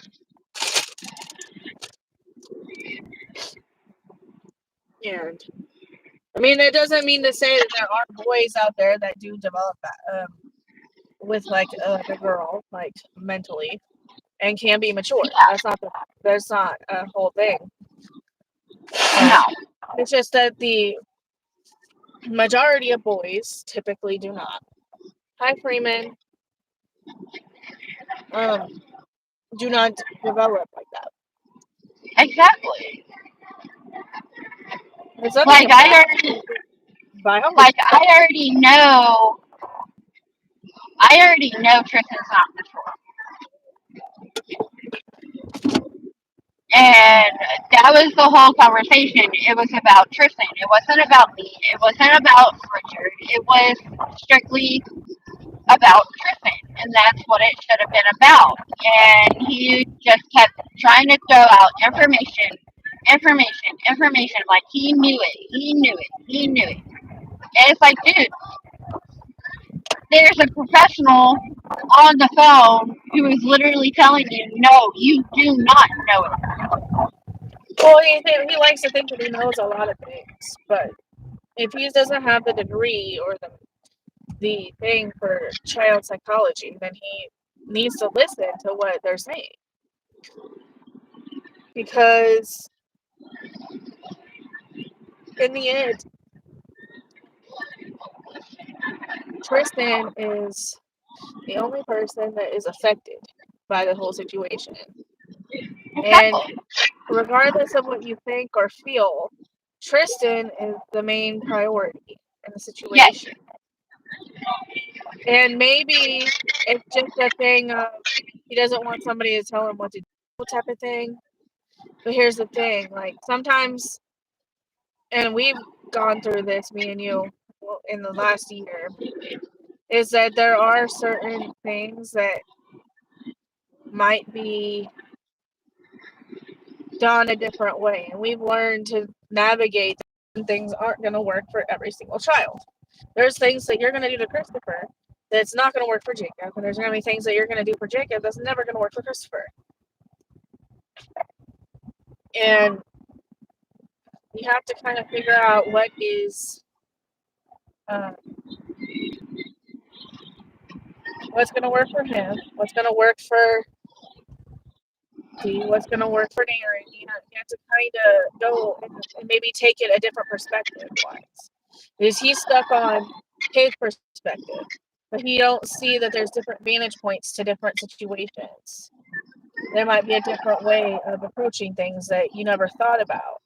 And I mean, it doesn't mean to say that there are boys out there that do develop that, with the girl, like mentally, and can be mature. yeah, That's not a whole thing. no, It's just that the majority of boys typically do not. Hi, Freeman. Um, do not develop like that. exactly. There's nothing Like bad with biology. I already know Tristan's not mature. And that was the whole conversation. It was about Tristan. It wasn't about me. It wasn't about Richard. It was strictly about Tristan. And that's what it should have been about. And he just kept trying to throw out information. Like he knew it. He knew it. He knew it. And it's like, dude, there's a professional on the phone who is literally telling you, no, you do not know it. Well, he likes to think that he knows a lot of things, but if he doesn't have the degree or the thing for child psychology, then he needs to listen to what they're saying. Because in the end, Tristan is the only person that is affected by the whole situation. And Exactly. regardless of what you think or feel, Tristan is the main priority in the Yes. situation. And maybe it's just a thing of he doesn't want somebody to tell him what to do type of thing. But here's the thing, like sometimes, and we've gone through this, me and you, in the last year, is that there are certain things that might be done a different way. And we've learned to navigate and things aren't going to work for every single child. There's things that you're going to do to Christopher that's not going to work for Jacob. And there's going to be things that you're going to do for Jacob that's never going to work for Christopher. And you have to kind of figure out what is um, what's going to work for him, what's going to work for D, what's going to work for Darren. You have to kind of go and maybe take it a different perspective wise. Because he's stuck on his perspective, but he don't see that there's different vantage points to different situations. There might be a different way of approaching things that you never thought about.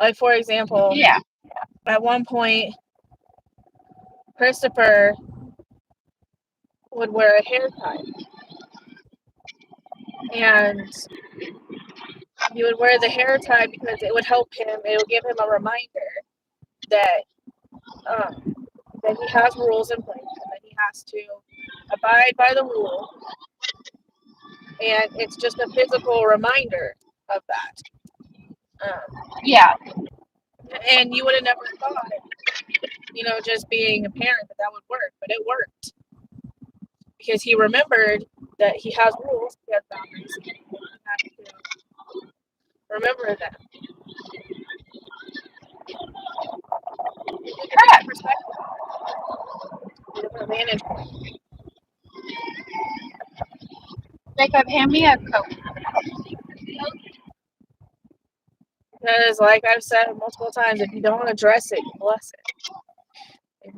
Like, for example, Yeah. at one point, Christopher would wear a hair tie, and he would wear the hair tie because it would help him. It would give him a reminder that that he has rules in place and that he has to abide by the rule. And it's just a physical reminder of that. Yeah. And you would have never thought, just being a parent that would work, but it worked because he remembered that he has rules, he has boundaries, and he has to remember them. It's a different Correct. perspective, a different vantage point. Jacob, hand me a Coke. Because, like I've said multiple times, if you don't address it, you bless it. If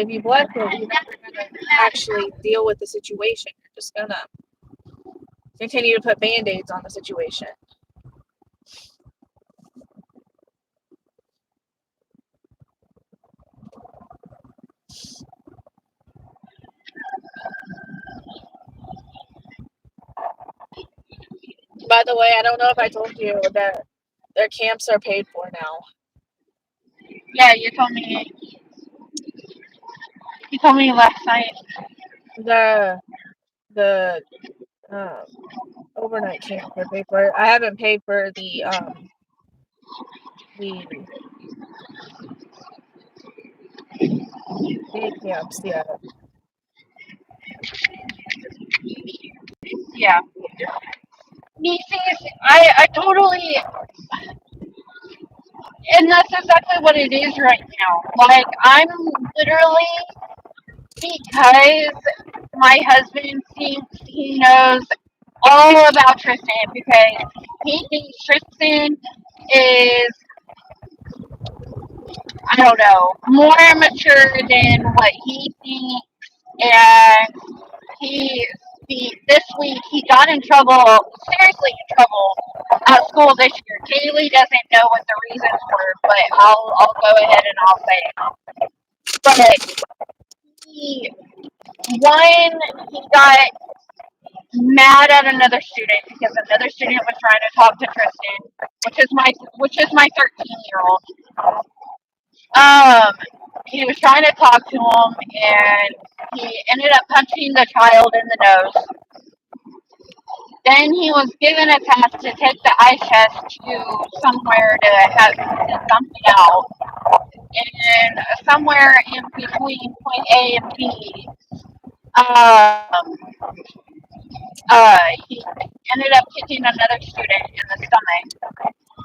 you bless it, you're never gonna actually deal with the situation. You're just gonna continue to put band-aids on the situation. By the way, I don't know if I told you that their camps are paid for now. Yeah, you told me. You told me last night. The overnight camp they're paid for. I haven't paid for the day camps yet. Yeah. Nieces, I totally, and that's exactly what it is right now. Like, I'm literally, because my husband thinks he knows all about Tristan, because he thinks Tristan is, I don't know, more mature than what he thinks, and he this week he got in trouble, seriously in trouble at school this year. Kaylee doesn't know what the reasons were, but I'll go ahead and I'll say it. But he he got mad at another student because another student was trying to talk to Tristan, which is my 13-year-old. He was trying to talk to him, and he ended up punching the child in the nose. Then he was given a task to take the eye test to somewhere to have something out. And somewhere in between point A and B, he ended up kicking another student in the stomach.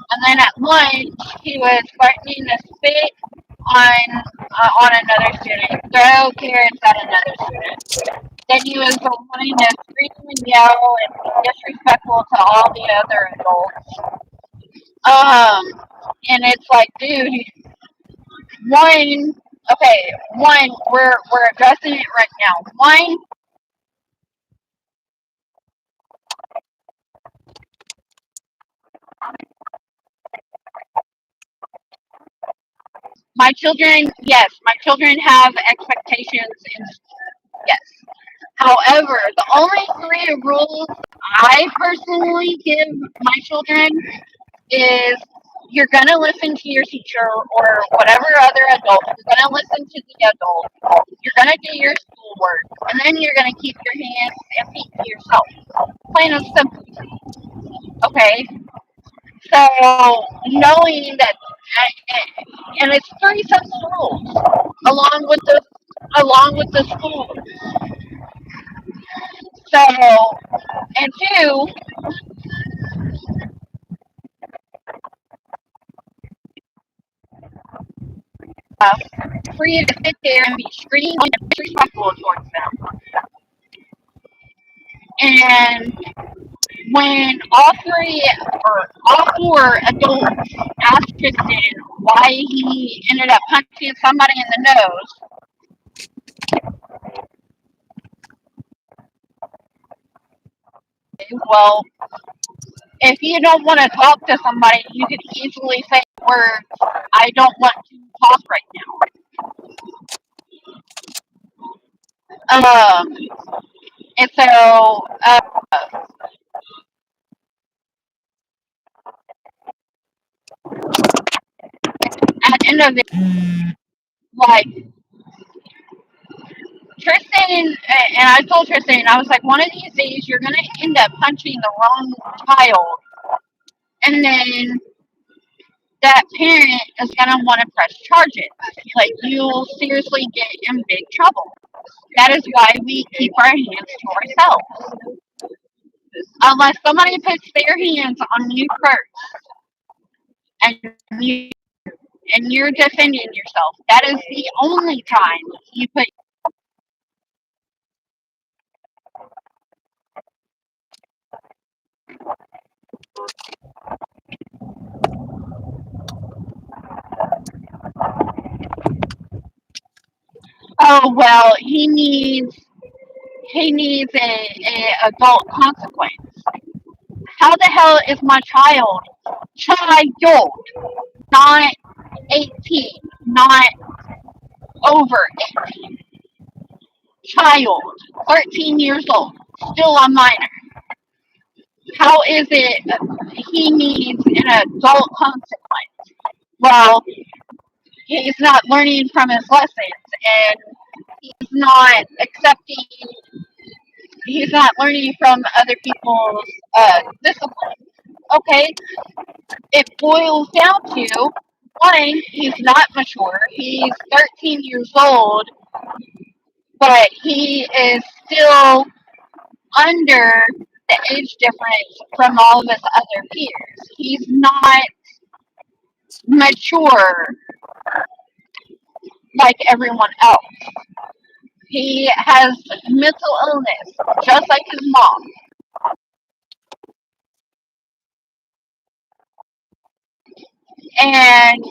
And then at lunch, he was threatening to spit on another student, throw carrots at another student. Then he was wanting to scream and yell and be disrespectful to all the other adults. And it's like, dude, one, okay, one, we're addressing it right now. One, my children have expectations, and yes. However, the only 3 rules I personally give my children is you're going to listen to your teacher or whatever other adult. You're going to listen to the adult. You're going to do your schoolwork. And then you're going to keep your hands and feet to yourself. Plain and simple. Okay? So, knowing that, and it's 3 sets of rules along with the school. So, and 2, for you to sit there and be screaming and disrespectful towards them. And when all 4 adults asked Tristan why he ended up punching somebody in the nose, well, if you don't want to talk to somebody, you could easily say words, I don't want to talk right now. Um, and so at the end of it, like Tristan and I told Tristan, I was like, one of these days you're gonna end up punching the wrong child, and then that parent is gonna want to press charges. Like you'll seriously get in big trouble. That is why we keep our hands to ourselves. Unless somebody puts their hands on you first, and you're defending yourself, that is the only time you put. Oh well, he needs a adult consequence. How the hell is my child, not 18, not over 18, child, 13 years old, still a minor? How is it he needs an adult consequence? Well, he's not learning from his lessons, and he's not accepting, he's not learning from other people's discipline. Okay, it boils down to one, he's not mature. He's 13 years old, but he is still under the age difference from all of his other peers. He's not mature like everyone else. He has mental illness, just like his mom. And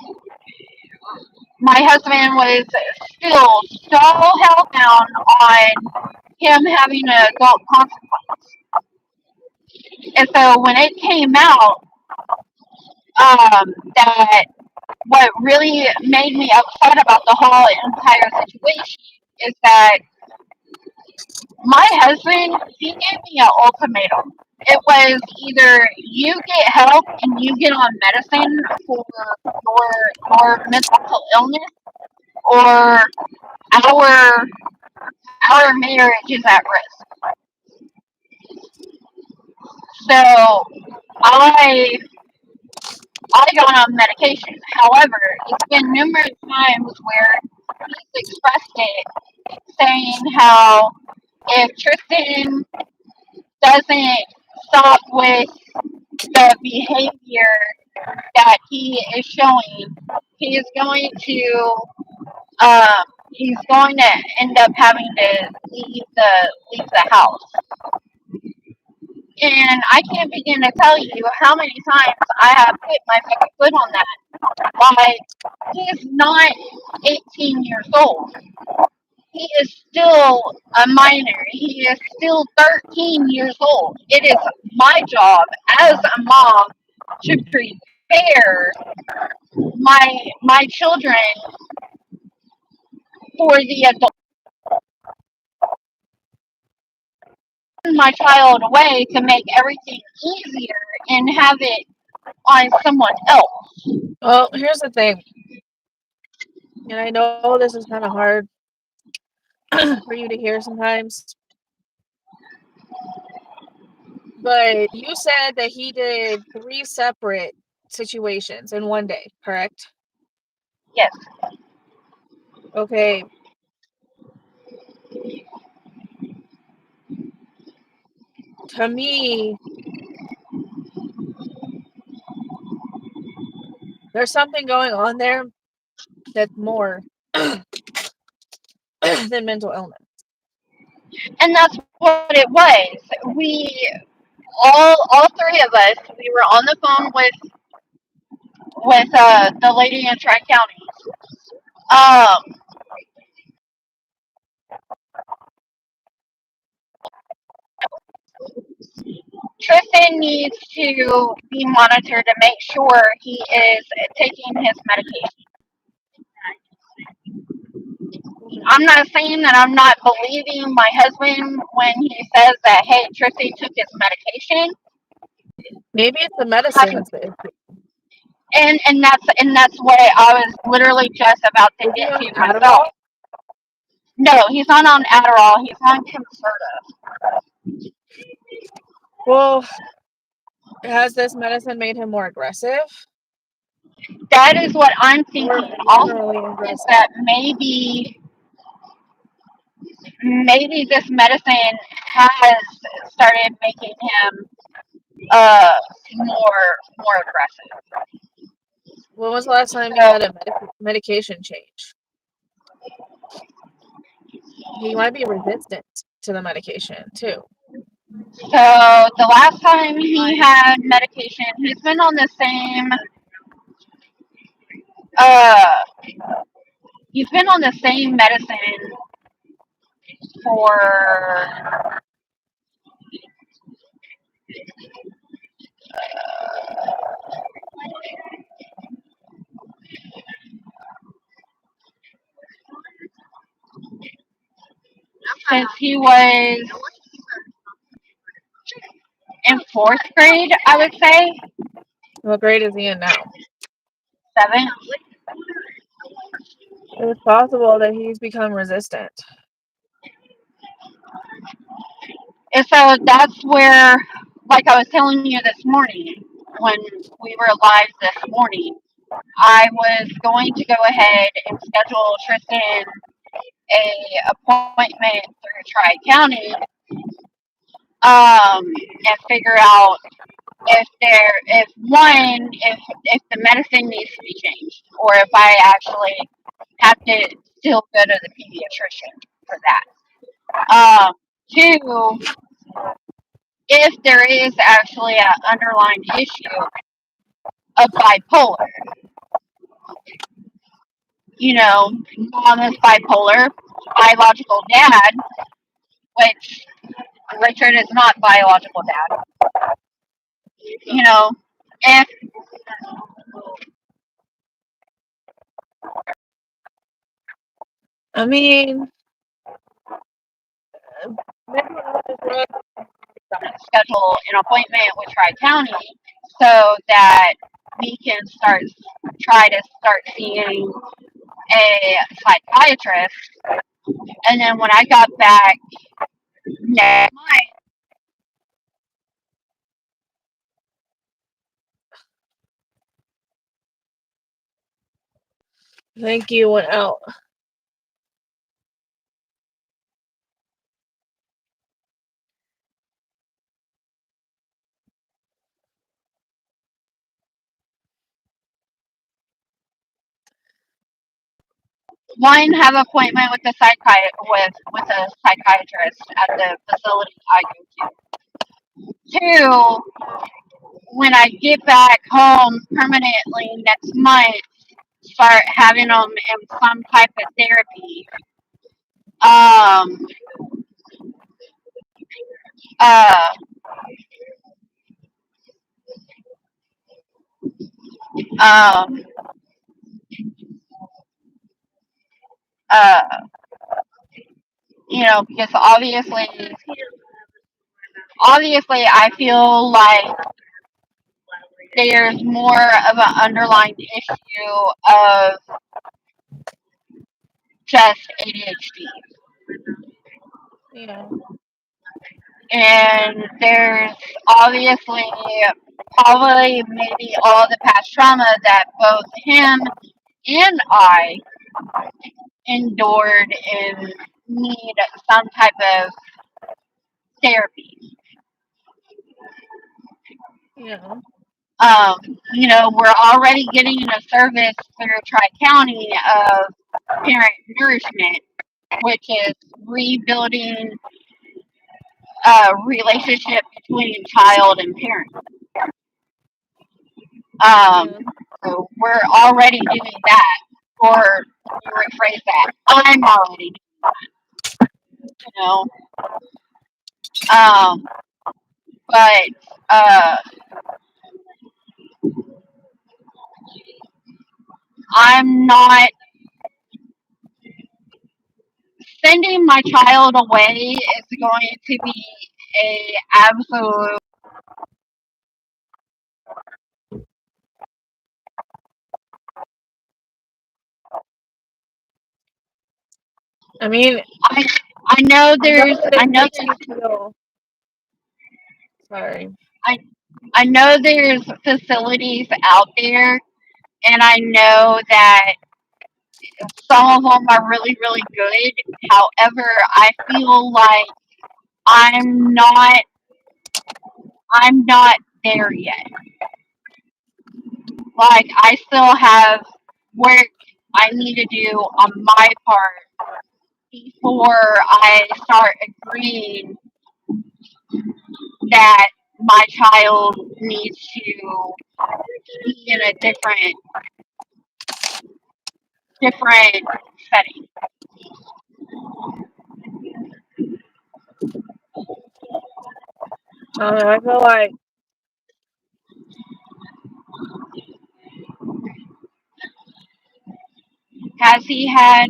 my husband was still so held down on him having an adult consequence. And so when it came out, that what really made me upset about the whole entire situation is that my husband, he gave me an ultimatum. It was either you get help and you get on medicine for your mental illness, or our our marriage is at risk. So I I got on medication. However, it's been numerous times where he's expressed it, saying how if Tristan doesn't stop with the behavior that he is showing, he is going to he's going to end up having to leave the house. And I can't begin to tell you how many times I have put my foot on that. Why he is not 18 years old. He is still a minor. He is still 13 years old. It is my job as a mom to prepare my children for the adult. My child away to make everything easier and have it on someone else. Well, here's the thing, and I know this is kind of hard for you to hear sometimes, but you said that he did 3 separate situations in one day, correct? Yes. Okay. To me, there's something going on there that's more than mental illness. And that's what it was. We all three of us, we were on the phone with the lady in Tri County. Um, Tristan needs to be monitored to make sure he is taking his medication. I'm not saying that I'm not believing my husband when he says that, hey, Tristy took his medication. Maybe it's the I, medicine that's the issue. and that's what I was literally just about to Is he get on to myself. Adderall? No, he's not on Adderall. He's on Concerta. Well, has this medicine made him more aggressive That is what I'm or thinking. Also, generally is aggressive? that maybe this medicine has started making him uh more aggressive. When was the last time he So had a medication change? He might be resistant to the medication too. so the last time he had medication, uh he's been on the same medicine for since he was in fourth grade, I would say. What grade is he in now? Seventh. It's possible that he's become resistant. And so that's where, like I was telling you this morning, when we were live this morning, I was going to go ahead and schedule Tristan a appointment through Tri County, and figure out if the medicine needs to be changed, or if I actually have to still go to the pediatrician for that. Two, if there is actually an underlying issue of bipolar, mom is bipolar, biological dad, which Richard is not biological dad, you know, if I mean, mental health is what schedule an appointment with Tri County so that we can try to start seeing a psychiatrist. And then when I got back next month, thank you went out. one, have an appointment with with a psychiatrist at the facility I go to. Two, when I get back home permanently next month, start having them in some type of therapy. Um, uh, um, uh, because obviously, I feel like there's more of an underlying issue of just ADHD. Yeah. And there's obviously probably maybe all the past trauma that both him and I endured and need some type of therapy. Yeah. We're already getting a service through Tri County of parent nourishment, which is rebuilding a relationship between child and parent. Um, Yeah. so we're already doing that, or let me rephrase that. I'm already doing, um, but I'm not sending my child away is going to be a absolute. I mean, I I know I know there's that I it know makes you feel sorry. I I know there's facilities out there, and I know that some of them are really really good. However, I feel like I'm not I'm not there yet. Like I still have work I need to do on my part before I start agreeing that my child needs to be in a different setting. I feel like Has he had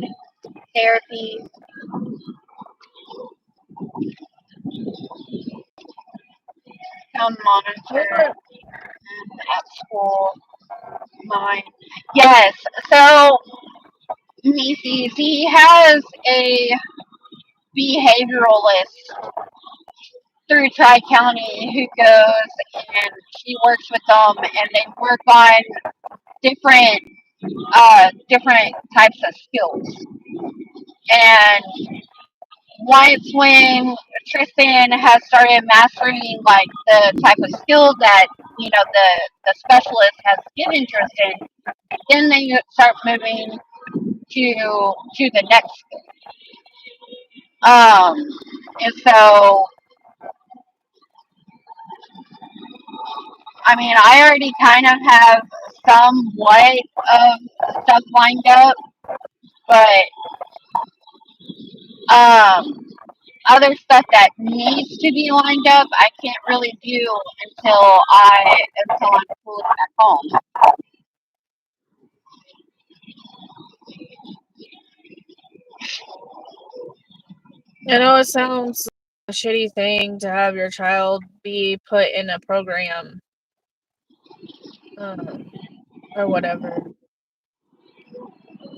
therapy to monitor yeah, at school? Mine. Yes. So Macy's, he has a behavioralist through Tri County who goes and she works with them and they work on different different types of skills. And once when Tristan has started mastering like the type of skill that the specialist has given Tristan, then they start moving to the next skill. Um, and so I mean I already kind of have somewhat of stuff lined up, but um other stuff that needs to be lined up, I can't really do until I'm fully back home. I know it sounds like a shitty thing to have your child be put in a program, um, or whatever.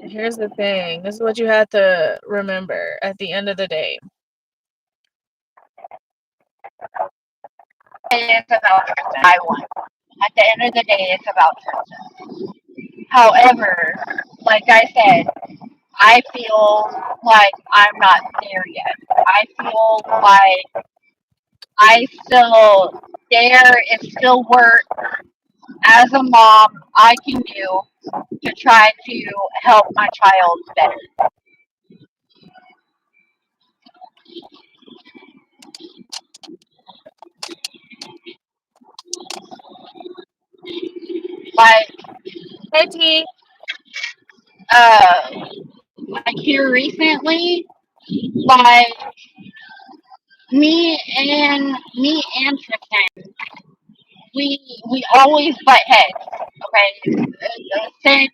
Here's the thing. This is what you have to remember at the end of the day. It's about Tristan. I won. At the end of the day, it's about Tristan. However, like I said, I feel like I'm not there yet. I feel like I still there is still work as a mom I can do to try to help my child better. Like Hey T. uh like here recently, like me and Tristan, we always butt heads. Okay, since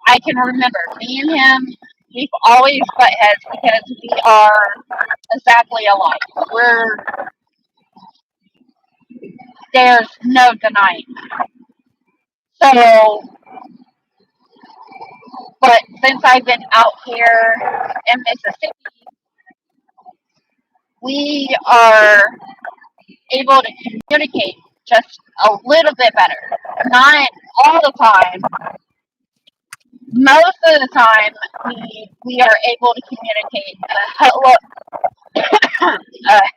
I can remember, me and him, we've always butt heads because we are exactly alike. There's no denying. So, but since I've been out here in Mississippi, we are able to communicate just a little bit better. Not all the time. Most of the time, we are able to communicate a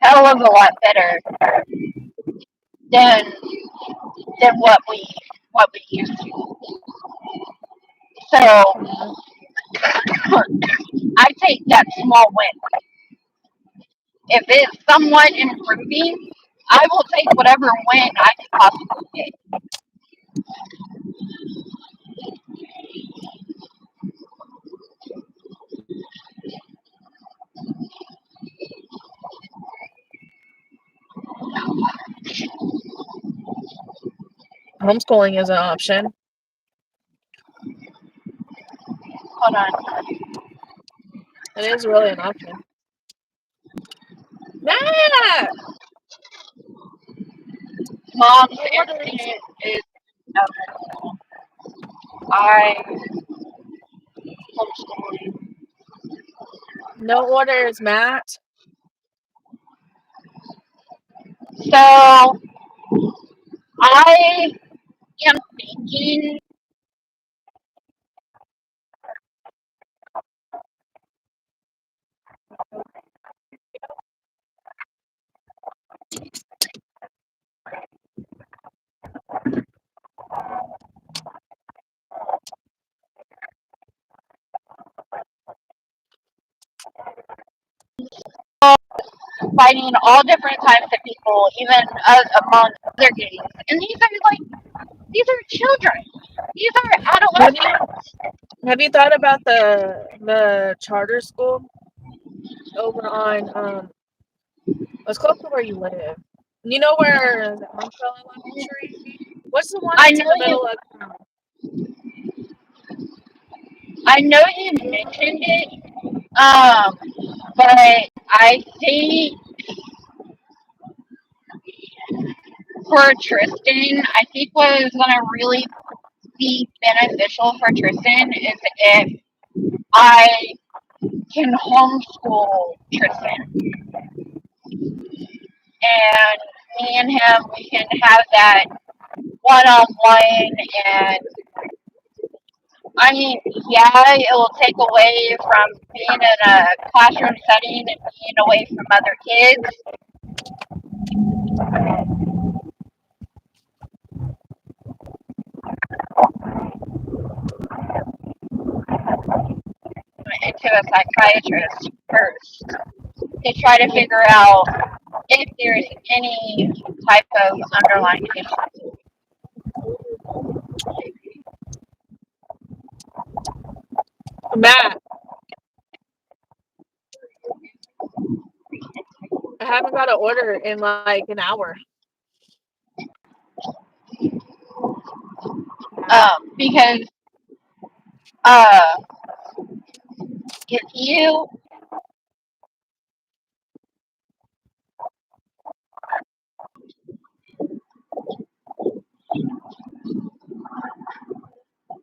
hell of a lot better than than what we used to. So Mhm. I take that small win. If it's somewhat improving, I will take whatever win I can possibly get. Homeschooling is an option. Hold on. It is really an option. Nah! Mom's No orders. instinct is I homeschooling. No orders, Matt. So I am thinking fighting all different types of people, even among other gangs. And these are children. These are Have you adolescents. have you thought about the charter school over on it's close to where you live? You know where the Umbrella Elementary? What's the one I that's know in the you. middle of town? I know you mentioned it. Um, but I think for Tristan, I think what is going to really be beneficial for Tristan is if I can homeschool Tristan, and me and him, we can have that one-on-one. And I mean, yeah, it will take away from being in a classroom setting and being away from other kids. Into a psychiatrist first to try to figure out if there's any type of underlying issue. Matt, I haven't got an order in like an hour. Because uh, if you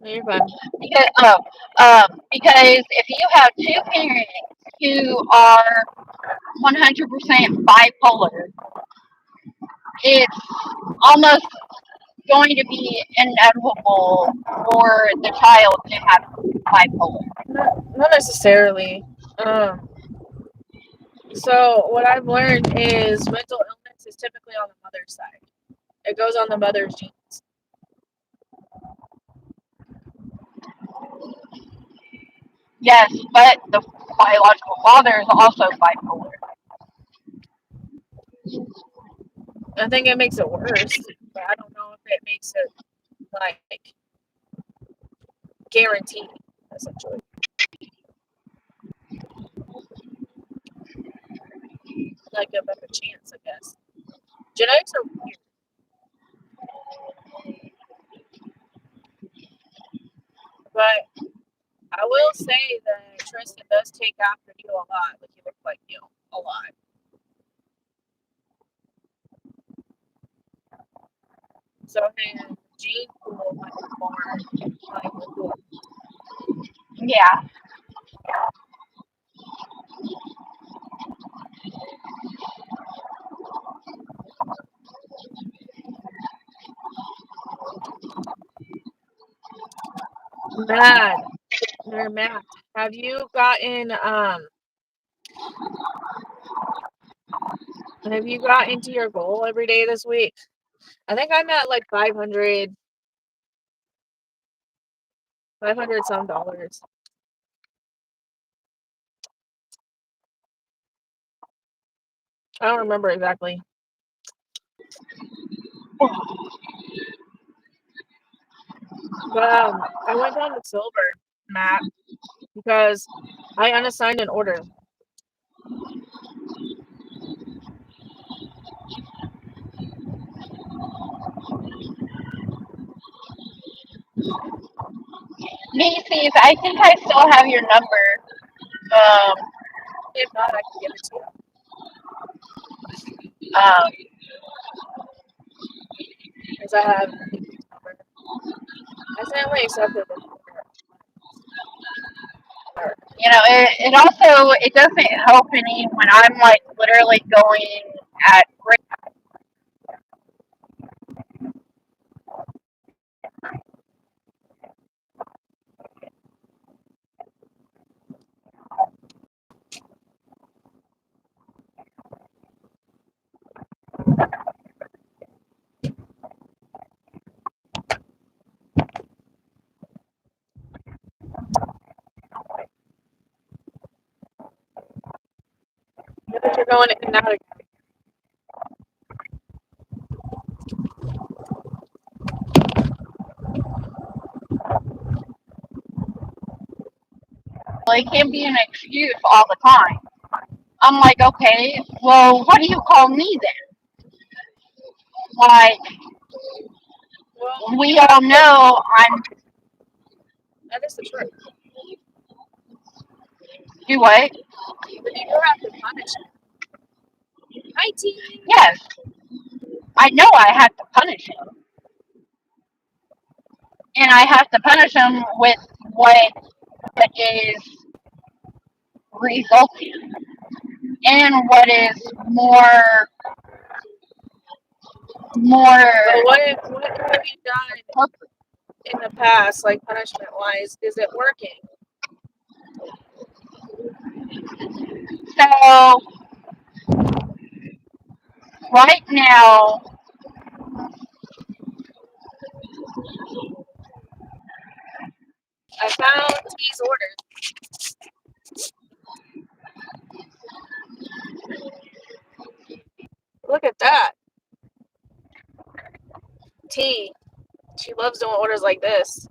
You're fine. because if you have two parents who are 100% bipolar, it's almost going to be inevitable for the child to have bipolar. Not necessarily. Um, so what I've learned is mental illness is typically on the mother's side. It goes on the mother's genes. Yes, but the biological father is also bipolar. I think it makes it worse, but I don't know if it makes it like guaranteed, essentially. Like a better chance, I guess. Genetics are weird, but I will say that Tristan does take after you a lot. Like he looks like you a lot. So his gene pool might be more like Yeah. mad. They're mad. Have you gotten have you got into your goal every day this week? I think I'm at like 500 some dollars. I don't remember exactly. But I went down to silver, Matt, because I unassigned an order. Macy's, I think I still have your number. Um, If not, I can give it to you. um, Because I have Nikki's number. I accidentally accepted it. it also it doesn't help any when I'm like literally going at You're going in and out again. it can't be an excuse all the time. I'm like, okay, well, what do you call me then? Like, Well, we all know I'm that is the truth. do what? But you do have to punish him. Hi, T. Yes, I know I have to punish him, and I have to punish him with what is resulting and what is more But what have you done in the past, like punishment wise? Is it working? so right now. I found T's order. Look at that. T. She loves doing orders like this.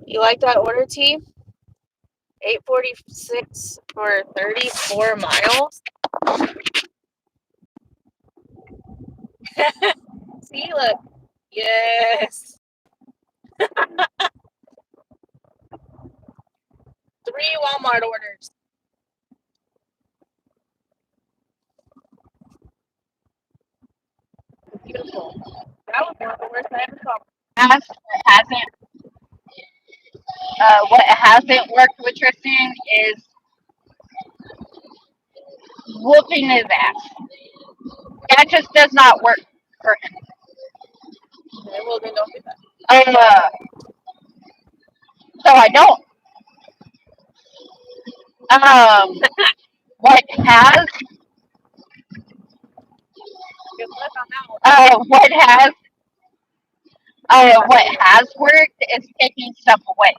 You like that order, T? 846 for 34 miles. See, look. Yes. 3 Walmart orders. Beautiful. That was one of the worst I ever saw. Hasn't what hasn't worked with Tristan is whooping his ass. That just does not work for him. Okay, well then don't do that. So I don't. Um, what has Good luck on that one. uh, what has worked is taking stuff away.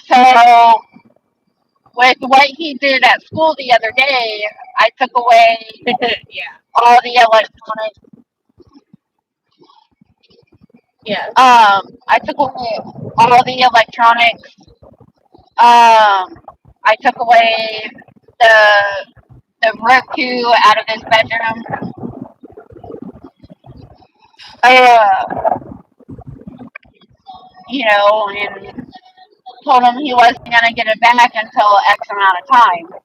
So with what he did at school the other day, I took away Yeah. all the electronics. Yeah. I took away all the electronics. I took away the Roku out of his bedroom. Uh, and told him he wasn't gonna get it back until X amount of time.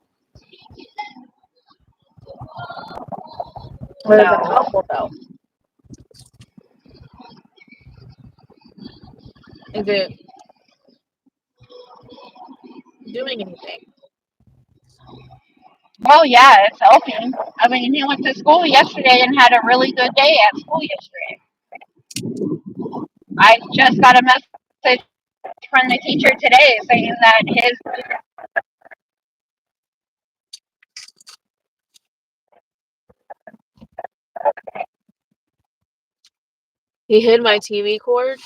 Would have been So helpful though. Is it doing anything? well, yeah, it's helping. I mean, he went to school yesterday and had a really good day at school yesterday. I just got a message from the teacher today saying that his He hid my TV cord.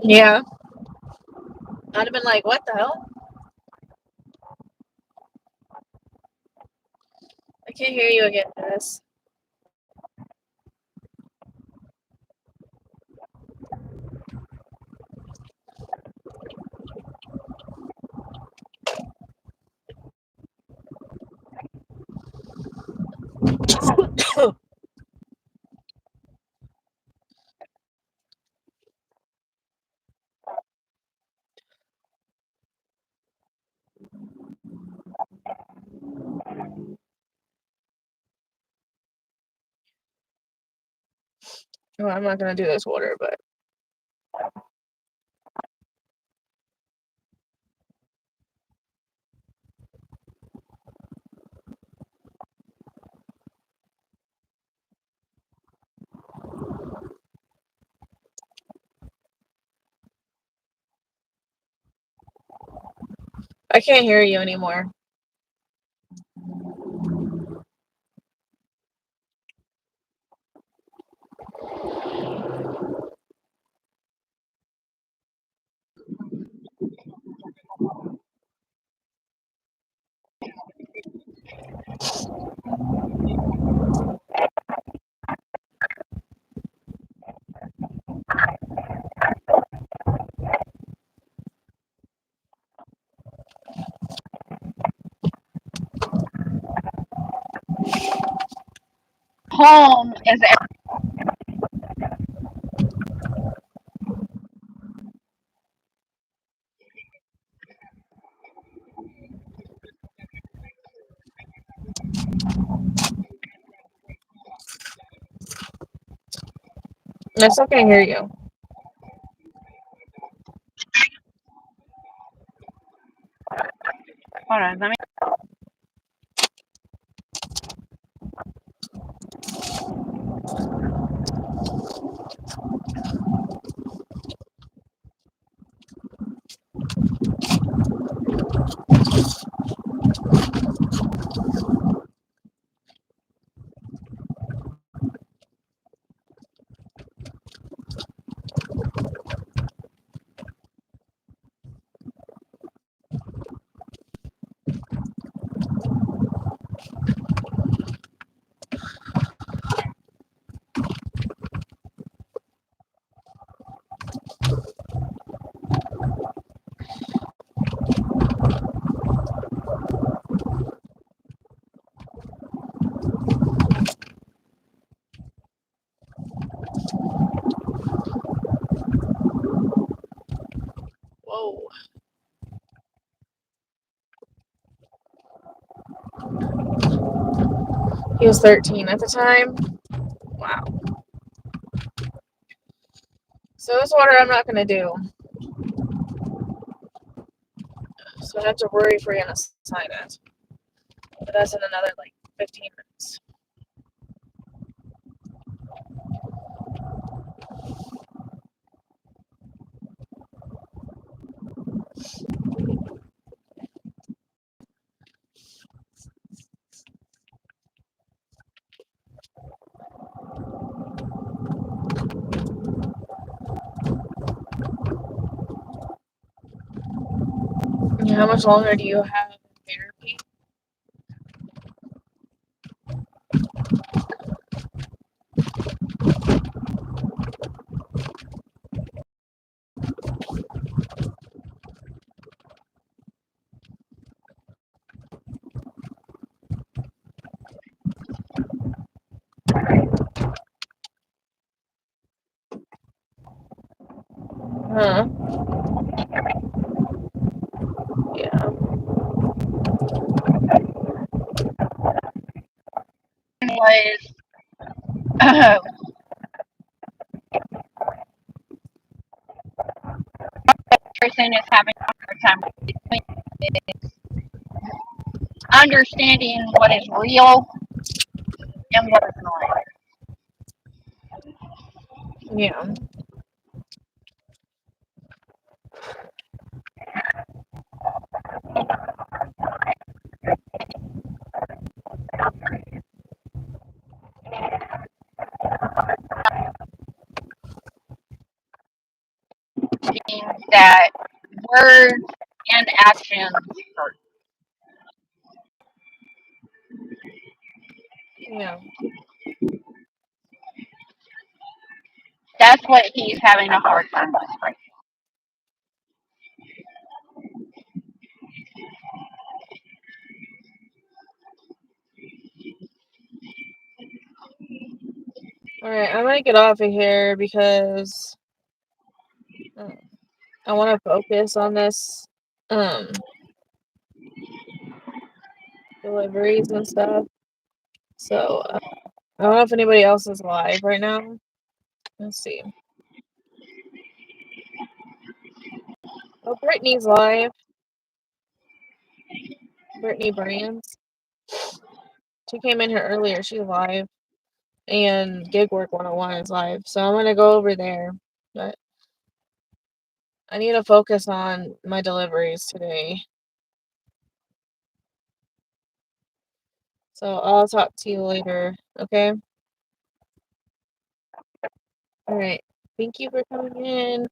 Yeah. I'd have been like, what the hell? I can't hear you again, Dennis. Well, I'm not gonna do this water, but I can't hear you anymore. Home is I still can't hear you. hold on, let me. Whoa. He was 13 at the time. Wow. So this water I'm not gonna do. So I have to worry if we're gonna sign it. But that's in another like 15 minutes. How much longer do you have therapy? Huh? Yeah. Was person is having a hard time understanding what is real and what is not. Yeah. that words and actions hurt. Yeah. That's what he's having a hard time with right All right, I'm gonna get off of here because I want to focus on this um deliveries and stuff. So I don't know if anybody else is live right now. Let's see. Oh, Brittany's live. Brittany Brands. She came in here earlier. She's live. And Gig Work 101 is live. So I'm gonna go over there. But I need to focus on my deliveries today. So I'll talk to you later, okay? All right. Thank you for coming in,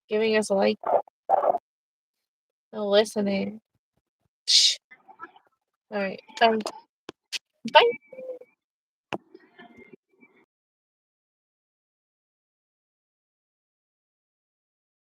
giving us a like, and listening. All right. Bye.